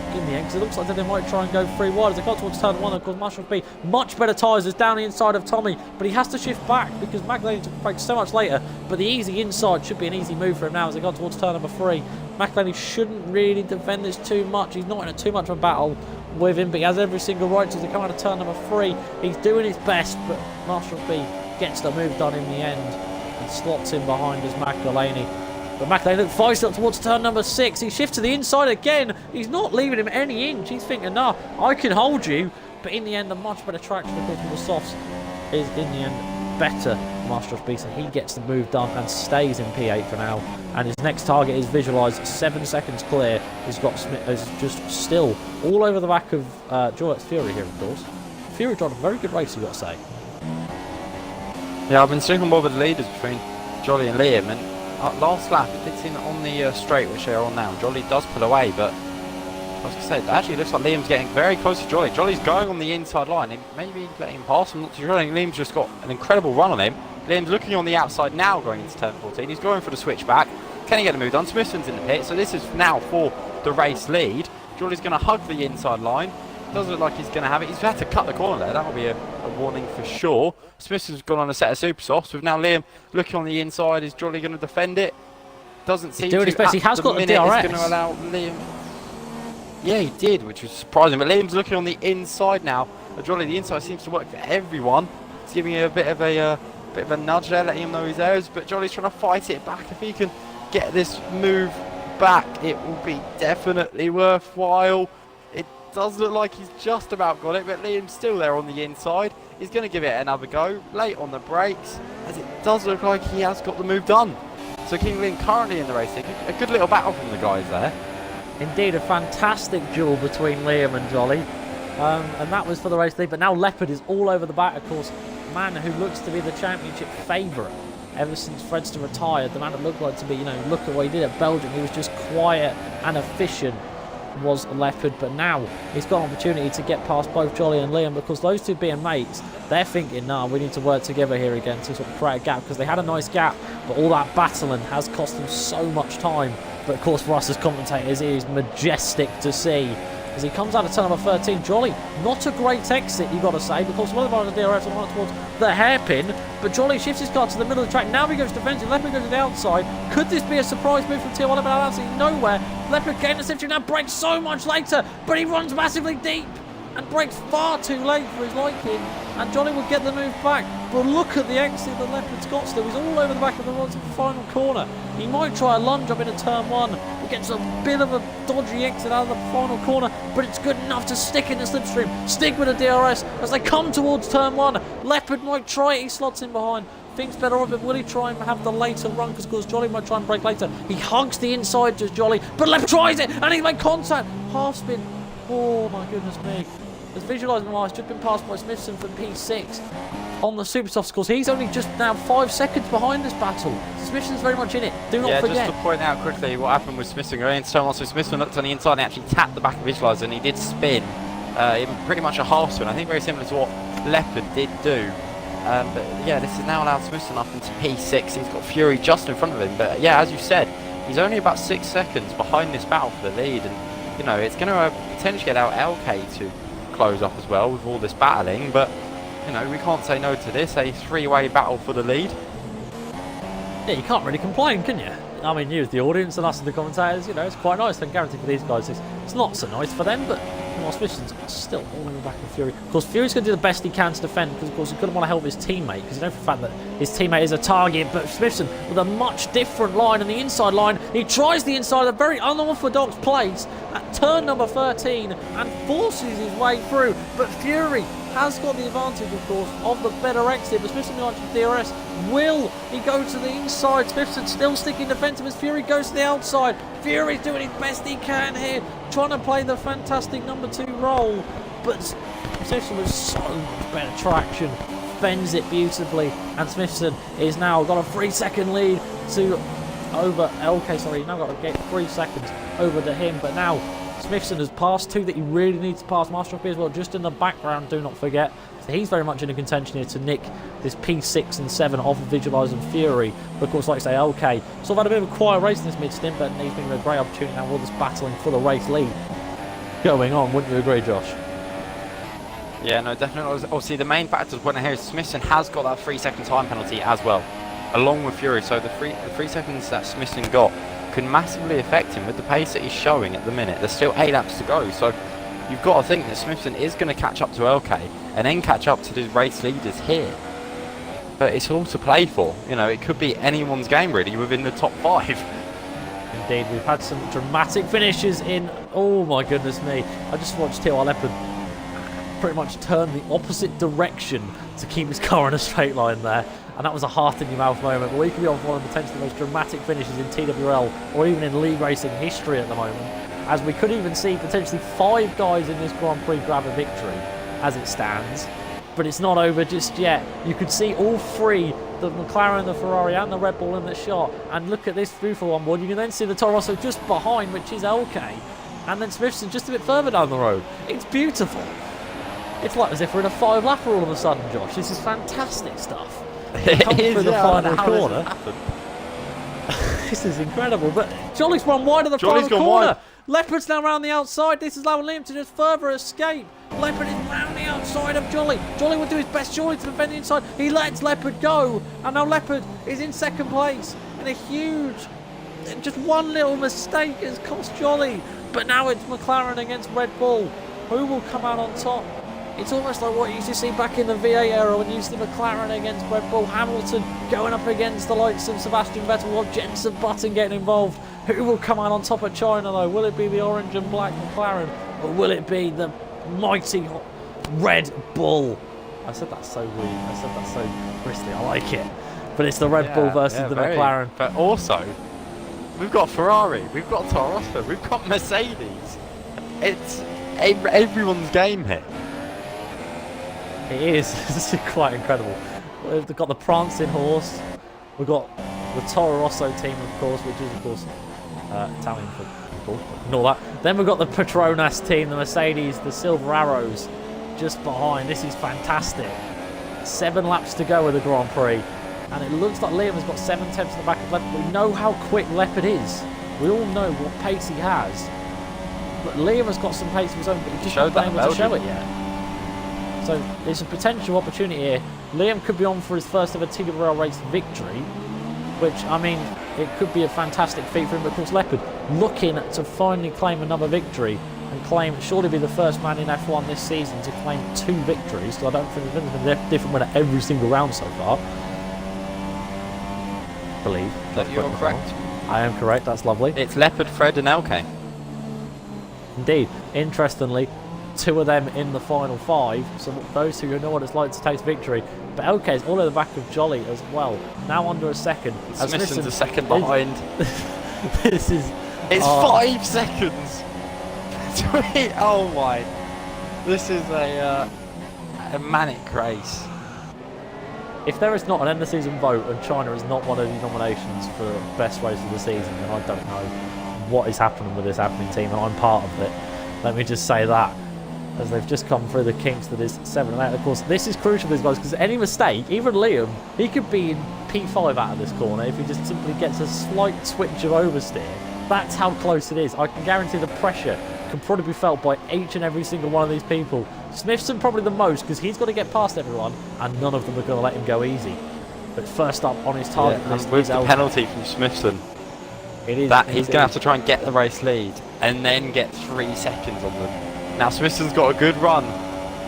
in the end, because it looks like they might try and go 3 wide as they come towards turn 1. Of course, Marshall B much better tyres is down the inside of Tommy, but he has to shift back because McElhaney took break so much later. But the easy inside should be an easy move for him now as they go towards turn number 3. McElhaney shouldn't really defend this too much. He's not in too much of a battle with him, but he has every single right to as they come out of turn number 3. He's doing his best, but Marshall B gets the move done in the end and slots in behind as McElhaney. But McElhaney looks feisty up towards turn number 6. He shifts to the inside again. He's not leaving him any inch. He's thinking, nah, I can hold you. But in the end, a much better traction, of course, from the softs is in the end better for Master B. So he gets the move done and stays in P8 for now. And his next target is visualised 7 seconds clear. He's got Smith is just still all over the back of Joyous Fury here, of course. Fury drive a very good race, you've got to say. Yeah, I've been sticking more with the leaders between Jolly and Liam, and last lap it did seem that on the straight which they're on now, Jolly does pull away, but I was going to say, it actually looks like Liam's getting very close to Jolly. Jolly's going on the inside line, and maybe letting him pass. I'm not too sure. I think Liam's just got an incredible run on him. Liam's looking on the outside now going into turn 14. He's going for the switchback. Can he get a move done? Smithson's in the pit, so this is now for the race lead. Jolly's going to hug the inside line. Doesn't look like he's going to have it. He's had to cut the corner there. That will be a warning for sure. Smithson's gone on a set of super softs with now Liam looking on the inside. Is Jolly going to defend it? Doesn't seem to. He has got the DRS. It's going to allow Liam. Yeah, he did, which was surprising. But Liam's looking on the inside now. Jolly, the inside seems to work for everyone. It's giving you a bit of a nudge there, letting him know he's there. But Jolly's trying to fight it back. If he can get this move back, it will be definitely worthwhile. It does look like he's just about got it, but Liam's still there on the inside. He's going to give it another go, late on the brakes, as it does look like he has got the move done. So King Liam currently in the race. A good little battle from the guys there. Indeed, a fantastic duel between Liam and Jolly. And that was for the race lead. But now Leopard is all over the back, of course. Man who looks to be the championship favourite ever since Fredster retired. The man that looked like to be, you know, look at what he did at Belgium. He was just quiet and efficient. was Leopard, but now he's got an opportunity to get past both Jolly and Liam, because those two being mates, they're thinking, nah, we need to work together here again to sort of create a gap, because they had a nice gap, but all that battling has cost them so much time. But of course, for us as commentators, it is majestic to see as he comes out of turn number 13. Jolly, not a great exit, you got to say, because one of the DRS on towards the hairpin, but Jolly shifts his car to the middle of the track. Now he goes defensive, Leopard goes to the outside. Could this be a surprise move from TWRL? But absolutely nowhere. Leopard getting the century now, brakes so much later, but he runs massively deep and brakes far too late for his liking, and Jolly will get the move back. But look at the exit that Leopard's got still. He's all over the back of the final corner. He might try a lunge up into turn 1. He gets a bit of a dodgy exit out of the final corner, but it's good enough to stick in the slipstream, stick with the DRS as they come towards turn 1. Leopard might try it, he slots in behind. Thinks better of it. Will he try and have the later run? Because of course Jolly might try and brake later. He hugs the inside to Jolly, but Leopard tries it and he made contact. Half spin. Oh my goodness me. As visualising wise, just been passed by Smithson for P6 on the super soft scores. He's only just now 5 seconds behind this battle. Smithson's very much in it. Do not forget. Just to point out quickly what happened with Smithson going into turn 1. So Smithson looked on the inside and actually tapped the back of visualiser, and he did spin in pretty much a half spin. I think very similar to what Leopard did do. But yeah, this has now allowed Smithson up into P6. He's got Fury just in front of him. But yeah, as you said, he's only about 6 seconds behind this battle for the lead, and you know it's going to potentially get out LK to close up as well with all this battling. But you know, we can't say no to this. A 3-way battle for the lead. Yeah, you can't really complain, can you? I mean, you as the audience and us as the commentators, you know, it's quite nice. I can guarantee for these guys, it's not so nice for them, but Smithson's still all in the back of Fury. Of course, Fury's going to do the best he can to defend, because of course he's going to want to help his teammate, because you know for the fact that his teammate is a target. But Smithson with a much different line, and the inside line, he tries the inside, a very unorthodox place at turn number 13 and forces his way through. But Fury has got the advantage, of course, of the better exit. But Smithson launches DRS. Will he go to the inside? Smithson still sticking defensive as Fury goes to the outside. Fury's doing his best he can here, trying to play the fantastic number 2 role. But Smithson with so much better traction fends it beautifully, and Smithson is now got a 3-second lead to over LK. Sorry, he's now got to get 3 seconds over to him. But now Smithson has passed 2 that he really needs to pass. Master as well, just in the background, do not forget. So he's very much in a contention here to nick this P6 and 7 off of Visualize and Fury. But of course, like I say, LK sort of had a bit of a quiet race in this mid stint, but he's been a great opportunity now with all this battling for the race lead going on. Wouldn't you agree, Josh? Yeah, no, definitely. Obviously, the main factor to point out here is Smithson has got that 3-second time penalty as well, along with Fury. So the 3 seconds that Smithson got can massively affect him with the pace that he's showing at the minute. There's still 8 laps to go, so you've got to think that Smithson is going to catch up to LK and then catch up to the race leaders here. But it's all to play for. You know, it could be anyone's game really within the top 5. Indeed, we've had some dramatic finishes in. Oh my goodness me! I just watched TWRL Leopard pretty much turn the opposite direction to keep his car in a straight line there, and that was a heart in your mouth moment. But we could be on one of the potentially most dramatic finishes in TWRL or even in league racing history at the moment, as we could even see potentially 5 guys in this Grand Prix grab a victory as it stands. But it's not over just yet. You could see all 3, the McLaren, the Ferrari and the Red Bull in the shot. And look at this beautiful one board. You can then see the Toro Rosso just behind, which is LK, and then Smithson just a bit further down the road. It's beautiful. It's like as if we're in a 5-lapper all of a sudden, Josh. This is fantastic stuff. It is, through the final corner. This is incredible. But Jolly's run wide of the final corner. Wide. Leopard's now round the outside. This is allowing Liam to just further escape. Leopard is round the outside of Jolly. Jolly will do his best surely to defend the inside. He lets Leopard go. And now Leopard is in 2nd place. And a huge, just one little mistake has cost Jolly. But now it's McLaren against Red Bull. Who will come out on top? It's almost like what you used to see back in the VA era when you used to see McLaren against Red Bull, Hamilton going up against the likes of Sebastian Vettel, or Jenson Button getting involved. Who will come out on top of China though? Will it be the orange and black McLaren, or will it be the mighty Red Bull? I said that so weird. I said that so bristly. I like it. But it's the Red Bull versus the McLaren. But also, we've got Ferrari, we've got Toro Rosso, we've got Mercedes. It's everyone's game here. It is. This is quite incredible. We've got the prancing horse. We've got the Toro Rosso team, of course, which is, of course, Italian for cool. Ignore that. Then we've got the Petronas team, the Mercedes, the Silver Arrows, just behind. This is fantastic. 7 laps to go with the Grand Prix. And it looks like Liam has got 7 tenths in the back of Leopard. We know how quick Leopard is. We all know what pace he has. But Liam has got some pace of his own, but he just hasn't been able to show it yet. So there's a potential opportunity here. Liam could be on for his first ever TWRL race victory, which, I mean, it could be a fantastic feat for him. But of course, Leopard looking to finally claim another victory and claim, surely be the first man in F1 this season to claim 2 victories. So I don't think there's been a different winner every single round so far. Believe. That you're correct. I am correct, that's lovely. It's Leopard, Fred and LK. Indeed. Interestingly, 2 of them in the final 5, so those who know what it's like to taste victory. But LK is all at the back of Jolly as well, now under a second. Smithson's a second behind. This is... It's 5 seconds! Oh my. This is a manic race. If there is not an end of season vote and China is not one of the nominations for best race of the season, then I don't know what is happening with this admin team, and I'm part of it. Let me just say that, as they've just come through the kinks that is 7 and 8. Of course, this is crucial for these guys, because any mistake, even Liam, he could be in P5 out of this corner if he just simply gets a slight twitch of oversteer. That's how close it is. I can guarantee the pressure can probably be felt by each and every single one of these people. Smithson probably the most, because he's got to get past everyone, and none of them are going to let him go easy. But first up on his target list with is the penalty from Smithson. It is that he's going to have to try and get the race lead and then get 3 seconds on them. Now Smithson's got a good run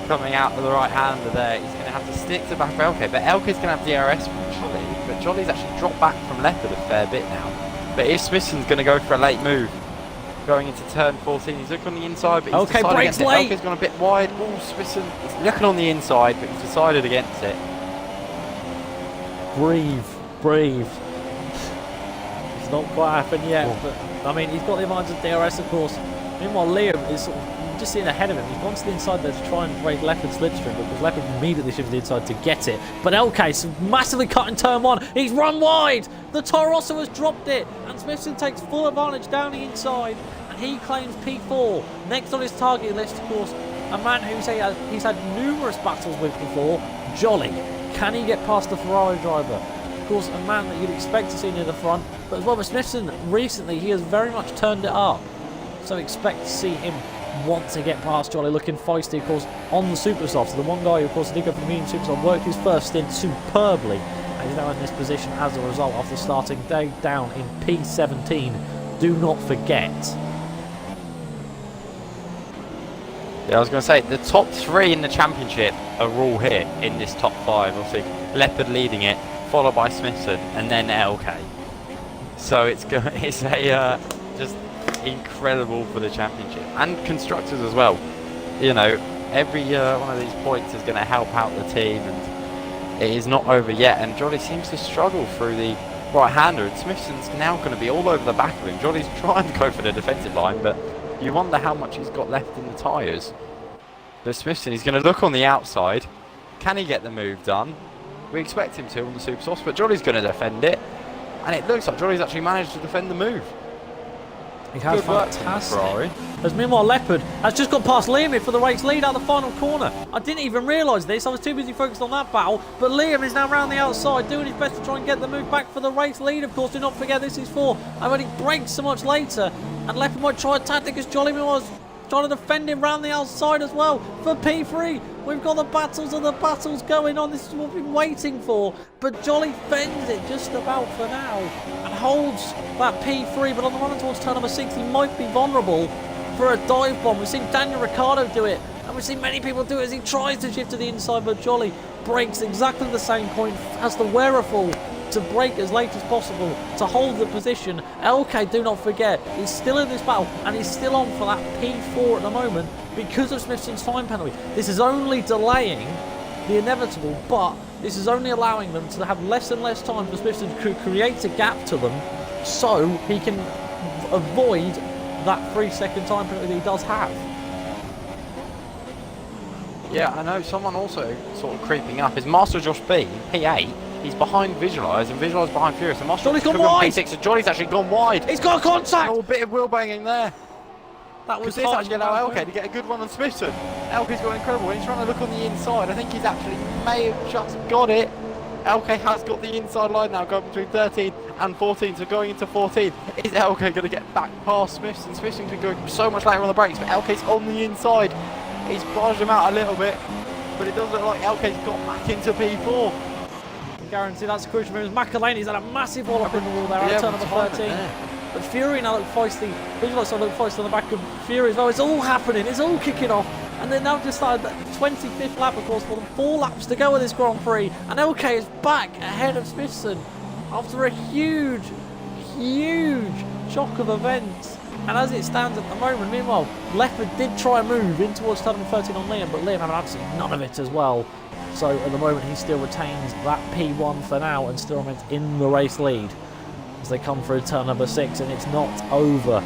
coming out of the right hander there. He's going to have to stick to back of LK, but LK's going to have DRS from Jolly, but Jolly's actually dropped back from Leopard a fair bit now. But if Smithson's going to go for a late move going into turn 14, he's looking on the inside, but he's decided breaks against late. it. LK's gone a bit wide. Oh, Smithson is looking on the inside, but he's decided against it. Breathe. It's not quite happened yet, but I mean, he's got the advantage of DRS, of course. Meanwhile, Liam is sort of just sitting ahead of him. He's gone to the inside there to try and break Leopard's slipstream, because Leopard immediately shifted the inside to get it. But LK's massively cut in turn 1. He's run wide. The Toro Rosso has dropped it, and Smithson takes full advantage down the inside, and he claims P4. Next on his target list, of course, a man who he's had numerous battles with before, Jolly. Can he get past the Ferrari driver? Of course, a man that you'd expect to see near the front, but as well with Smithson, recently he has very much turned it up. So expect to see him want to get past Jolly, looking feisty, of course, on the super softs. The one guy who, of course, did go for the medium super soft, worked his first stint superbly, and he's now in this position as a result after starting day down in P17. Do not forget. Yeah, I was going to say, the top 3 in the championship are all here in this top 5. Obviously, Leopard leading it, followed by Smithson, and then LK. So it's a just incredible for the championship and constructors as well. You know, every one of these points is going to help out the team, and it is not over yet. And Jolly seems to struggle through the right-hander, and Smithson's now going to be all over the back of him. Jolly's trying to go for the defensive line, but you wonder how much he's got left in the tyres. But Smithson, he's going to look on the outside. Can he get the move done? We expect him to on the super softs, but Jolly's going to defend it, and it looks like Jolly's actually managed to defend the move. He has fantastic. As meanwhile, Leopard has just got past Liam for the race lead out the final corner. I didn't even realise this. I was too busy focused on that battle. But Liam is now round the outside, doing his best to try and get the move back for the race lead. Of course, do not forget this is for. And when he breaks so much later, and Leopard might try a tactic as Jolly was trying to defend him round the outside as well for P3. We've got the battles of the battles going on. This is what we've been waiting for. But Jolly fends it just about for now and holds that P3. But on the run towards turn number 6, he might be vulnerable for a dive bomb. We've seen Daniel Ricciardo do it, and we've seen many people do it as he tries to shift to the inside. But Jolly breaks exactly the same point, has the wherewithal to break as late as possible to hold the position. LK, do not forget, he's still in this battle, and he's still on for that P4 at the moment because of Smithson's fine penalty. This is only delaying the inevitable, but this is only allowing them to have less and less time for Smithson to create a gap to them so he can avoid that 3-second time penalty that he does have. Yeah, I know someone also sort of creeping up is Master Josh B, P8. He's behind Visualize, and Visualize behind Furious. And Jolly's gone wide! P6, and Jolly's actually gone wide. He's got a contact! Oh, a bit of wheel banging there. That was this actually allowed LK to get a good run on Smithson. LK's got incredible. He's trying to look on the inside. I think he's actually may have just got it. LK has got the inside line now, going between 13 and 14. So going into 14, is LK going to get back past Smithson? Smithson's been going so much later on the brakes, but LK's on the inside. He's barged him out a little bit, but it does look like LK's got back into P4. Guarantee that's a crucial move. McElhaney's had a massive wall up in the wall there at turn number 13. But Fury now look feisty. Visualize look feisty on the back of Fury as well. It's all happening. It's all kicking off. And they've now just started that 25th lap, of course, for them. 4 laps to go with this Grand Prix. And LK is back ahead of Smithson after a huge, huge shock of events. And as it stands at the moment, meanwhile, Leopard did try and move in towards turn number 13 on Liam, but Liam having absolutely none of it as well. So at the moment, he still retains that P1 for now and still remains in the race lead as they come through turn number 6, and it's not over.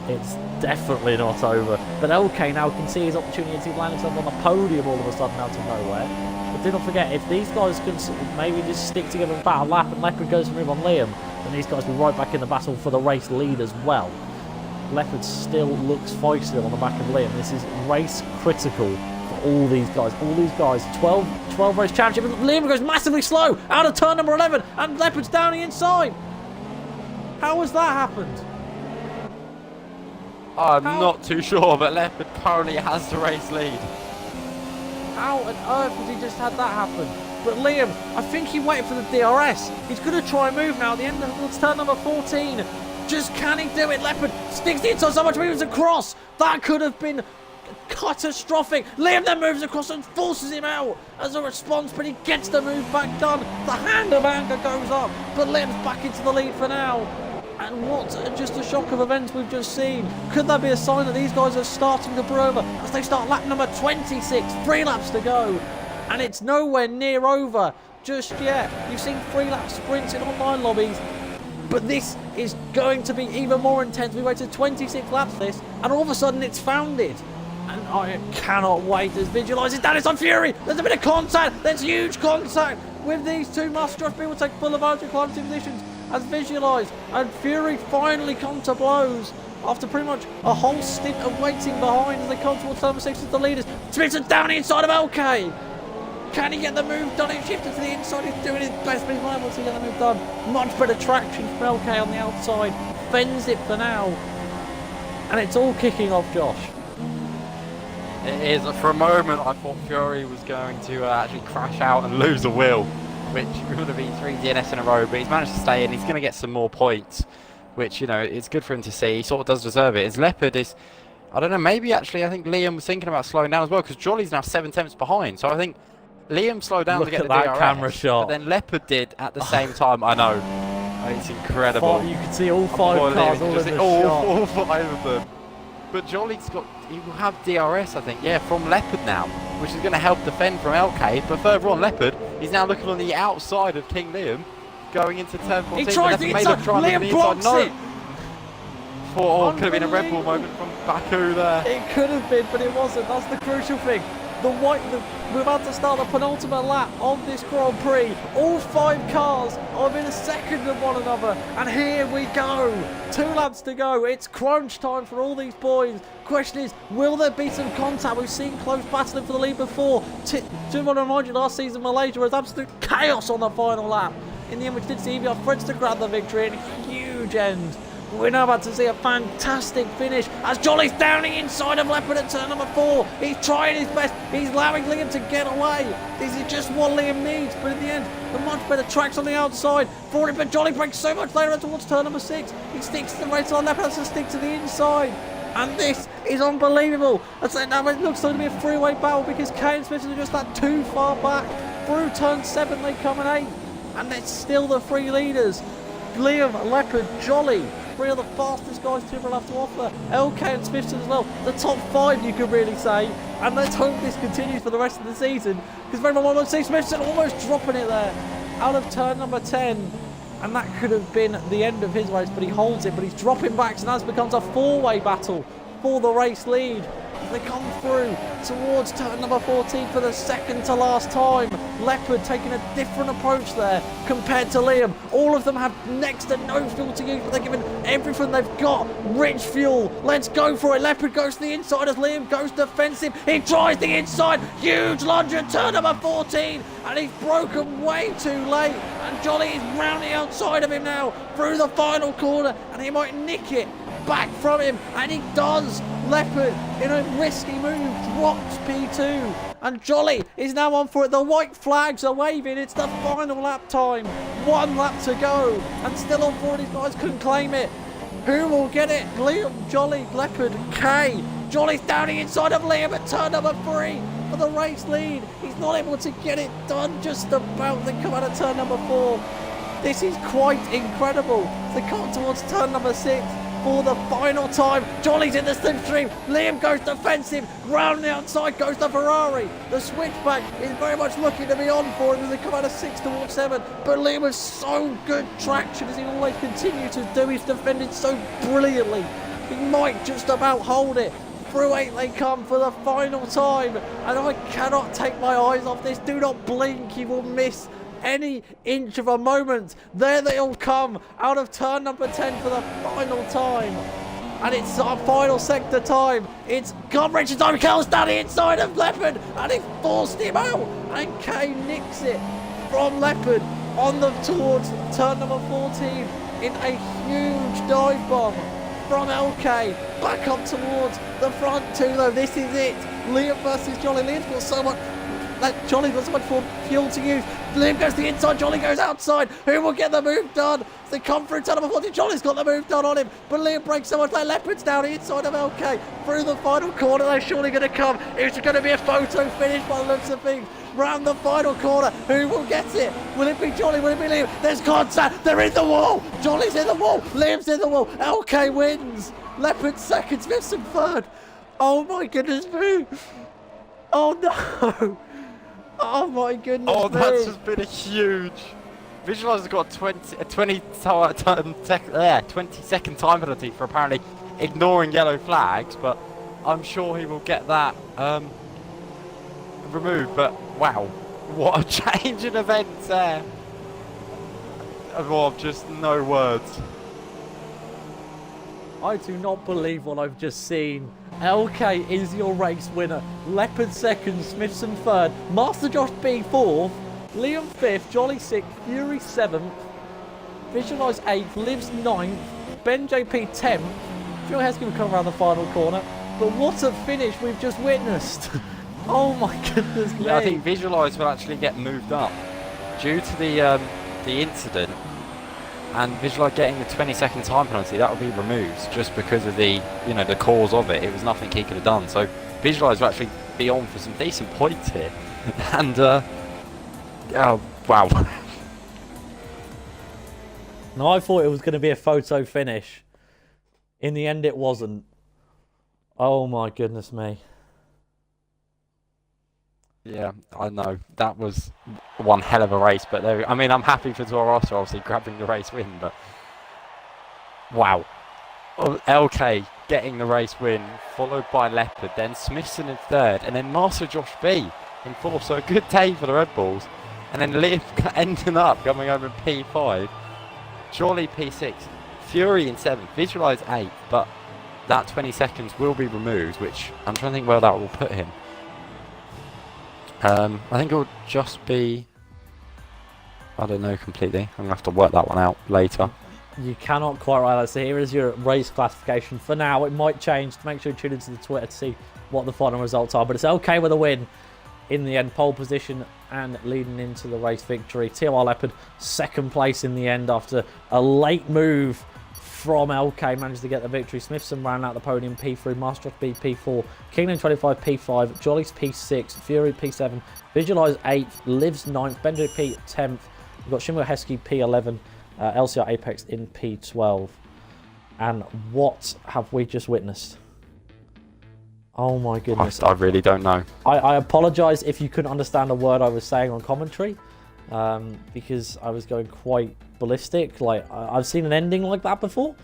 It's definitely not over. But LK now can see his opportunity to land himself on the podium all of a sudden out of nowhere. But do not forget, if these guys can maybe just stick together in about a lap and Leopard goes to move on Liam, then these guys will be right back in the battle for the race lead as well. Leopard still looks feisty on the back of Liam. This is race critical for all these guys. All these guys, 12 race championship. Liam goes massively slow out of turn number 11, and Leopard's down the inside. How has that happened? I'm not too sure, but Leopard currently has the race lead. How on earth has he just had that happen? But Liam, I think he waited for the DRS. He's going to try and move now at the end of turn number 14. Just can he do it? Leopard sticks the inside so much, moves across. That could have been catastrophic. Liam then moves across and forces him out as a response, but he gets the move back done. The hand of anger goes up, but Liam's back into the lead for now. And what just a shock of events we've just seen. Could that be a sign that these guys are starting to brew over as they start lap number 26, 3 laps to go, and it's nowhere near over just yet. You've seen 3 lap sprints in online lobbies, but this is going to be even more intense. We waited 26 laps this, and all of a sudden it's founded. And I cannot wait as Visualize is down. It's on Fury. There's a bit of contact. There's huge contact with these two Must-Trust people take full advantage of climbing positions as Visualize and Fury finally come to blows after pretty much a whole stint of waiting behind as they come towards number 6 as the leaders. Smithson's down the inside of LK. Can he get the move done? He's shifted to the inside. He's doing his best, but he's not able to get the move done. Much better traction from LK on the outside. Fends it for now. And it's all kicking off, Josh. It is. For a moment, I thought Fury was going to actually crash out and lose a wheel, which would have been 3 DNS in a row, but he's managed to stay in. He's going to get some more points, which, you know, it's good for him to see. He sort of does deserve it. His Leopard is, I don't know, maybe actually I think Liam was thinking about slowing down as well, because Jolly's now 7 tenths behind. So I think Liam slowed down to get the DRS. Look at that camera shot. But then Leopard did at the same time. I know. It's incredible. You can see all 5 cars all in the shot. All 5 of them. But Jolly's got, he will have DRS, I think, yeah, from Leopard now, which is going to help defend from LK. But further on, Leopard, he's now looking on the outside of King Liam, going into turn 14. He tries the inside, Liam blocks it! Could have been a Red Bull moment from Baku there. It could have been, but it wasn't. That's the crucial thing. We're about to start the penultimate lap of this Grand Prix. All 5 cars are within a second of one another, and here we go. 2 laps to go. It's crunch time for all these boys. Question is, will there be some contact? We've seen close battling for the lead before. Just want to remind you, last season Malaysia was absolute chaos on the final lap. In the end, we did see EVR Freds to grab the victory in a huge end. We're now about to see a fantastic finish as Jolly's down the inside of Leopard at turn number 4. He's trying his best. He's allowing Liam to get away. This is just what Liam needs. But in the end, the much better tracks on the outside for him. But Jolly breaks so much later towards turn number 6. He sticks to the race line. Leopard has to stick to the inside. And this is unbelievable. Now it looks like to be a freeway battle because Kay and Smith are just that too far back. Through turn 7 they come in 8. And it's still the 3 leaders. Liam, Leopard, Jolly. 3 of the fastest guys TWRL have to offer. LK and Smithson as well. The top 5 you could really say. And let's hope this continues for the rest of the season. Because very much want to see Smithson almost dropping it there. Out of turn number 10. And that could have been the end of his race. But he holds it. But he's dropping back. So now it becomes a 4-way battle for the race lead. They come through towards turn number 14 for the second to last time. Leopard taking a different approach there compared to Liam. All of them have next to no fuel to use, but they're giving everything they've got. Rich fuel. Let's go for it. Leopard goes to the inside as Liam goes defensive. He tries the inside. Huge lunge at turn number 14. And he's broken way too late. And Jolly is rounding outside of him now through the final corner. And he might nick it back from him. And he does. Leopard, in a risky move, drops P2. And Jolly is now on for it. The white flags are waving. It's the final lap time. 1 lap to go. And still on for it. These guys couldn't claim it. Who will get it? Liam, Jolly, Leopard, K. Jolly's down the inside of Liam at turn number 3 for the race lead. He's not able to get it done just about. They come out of turn number 4. This is quite incredible. They come towards turn number 6. For the final time. Jolly's in the slipstream. Liam goes defensive. Round the outside goes the Ferrari. The switchback is very much looking to be on for him as they come out of 6 towards 7. But Liam has so good traction as he always continues to do. He's defended so brilliantly. He might just about hold it. Through 8 they come for the final time. And I cannot take my eyes off this. Do not blink. You will miss any inch of a moment. There they all come out of turn number 10 for the final time. And it's our final sector time. It's Gum Richards on Kel's down the inside of Leopard. And he forced him out. And Kay nicks it from Leopard on the towards turn number 14 in a huge dive bomb from LK. Back up towards the front 2 though. This is it. Liam versus Jolly. Liam's got so much. Jolly got so much more fuel to use. Liam goes to the inside, Jolly goes outside. Who will get the move done? They come through turn number 40. Jolly's got the move done on him. But Liam breaks so much. Leopard's down the inside of LK. Through the final corner, they're surely going to come. It's going to be a photo finish by the looks of things. Round the final corner. Who will get it? Will it be Jolly? Will it be Liam? There's contact. They're in the wall. Jolly's in the wall. Liam's in the wall. LK wins. Leopard second. Smithson third. Oh my goodness me. Oh no. Oh my goodness. Oh, that's just been a huge. Visualize has got a 20 second time penalty for apparently ignoring yellow flags, but I'm sure he will get that removed. But wow, what a change in events there. Oh, just no words. I do not believe what I've just seen. LK is your race winner. Leopard second, Smithson third, Master Josh B fourth, Liam fifth, Jolly sixth, Fury seventh, Visualize eighth, Livs ninth, Ben JP 10th. Phil Heskey will come around the final corner. But what a finish we've just witnessed. Oh my goodness me. Yeah, I think Visualize will actually get moved up due to the incident. And Visualize getting the 20-second time penalty, that will be removed just because of the, the cause of it. It was nothing he could have done. So Visualize will actually be on for some decent points here. And, oh, wow. Now, I thought it was going to be a photo finish. In the end, it wasn't. Oh my goodness me. Yeah, I know. That was one hell of a race, but there, I mean, I'm happy for TWRL obviously grabbing the race win, but wow. LK getting the race win, followed by Leopard, then Smithson in third, and then Master Josh B in fourth. So a good day for the Red Bulls. And then Liv ending up coming over in P5, Jolly P6, Fury in seventh, Visualize 8th, but that 20 seconds will be removed, which I'm trying to think where that will put him. I think it will just be, I don't know completely. I'm going to have to work that one out later. You cannot quite write that. So here is your race classification. For now, it might change. Make sure you tune into the Twitter to see what the final results are. But it's okay with a win in the end. Pole position and leading into the race victory. TWRL Leopard second place in the end after a late move from LK managed to get the victory. Smithson ran out the podium P3, Master B P4, Kingdom 25 P5, Jolly's P6, Fury P7, Visualize 8th, Livs 9th, Benjo P 10th. We've got Shimmer Heskey P11, LCR Apex in P12. And what have we just witnessed? Oh my goodness. I really don't know. I apologise if you couldn't understand a word I was saying on commentary, because I was going quite ballistic. Like, I've seen an ending like that before,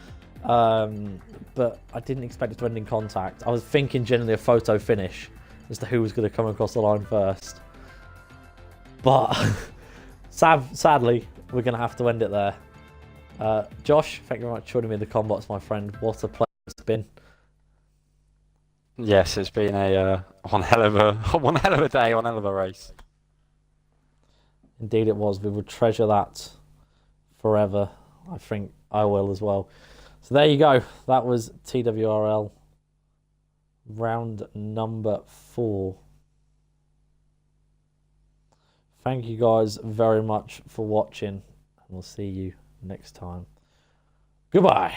But I didn't expect it to end in contact. I was thinking generally a photo finish as to who was going to come across the line first. But sadly, we're going to have to end it there. Josh, thank you very much for joining me in the Combots, my friend. What a pleasure it's been. Yes, it's been a one hell of a day, one hell of a race. Indeed it was. We will treasure that forever. I think I will as well. So there you go. That was TWRL round number 4. Thank you guys very much for watching, and we'll see you next time. Goodbye.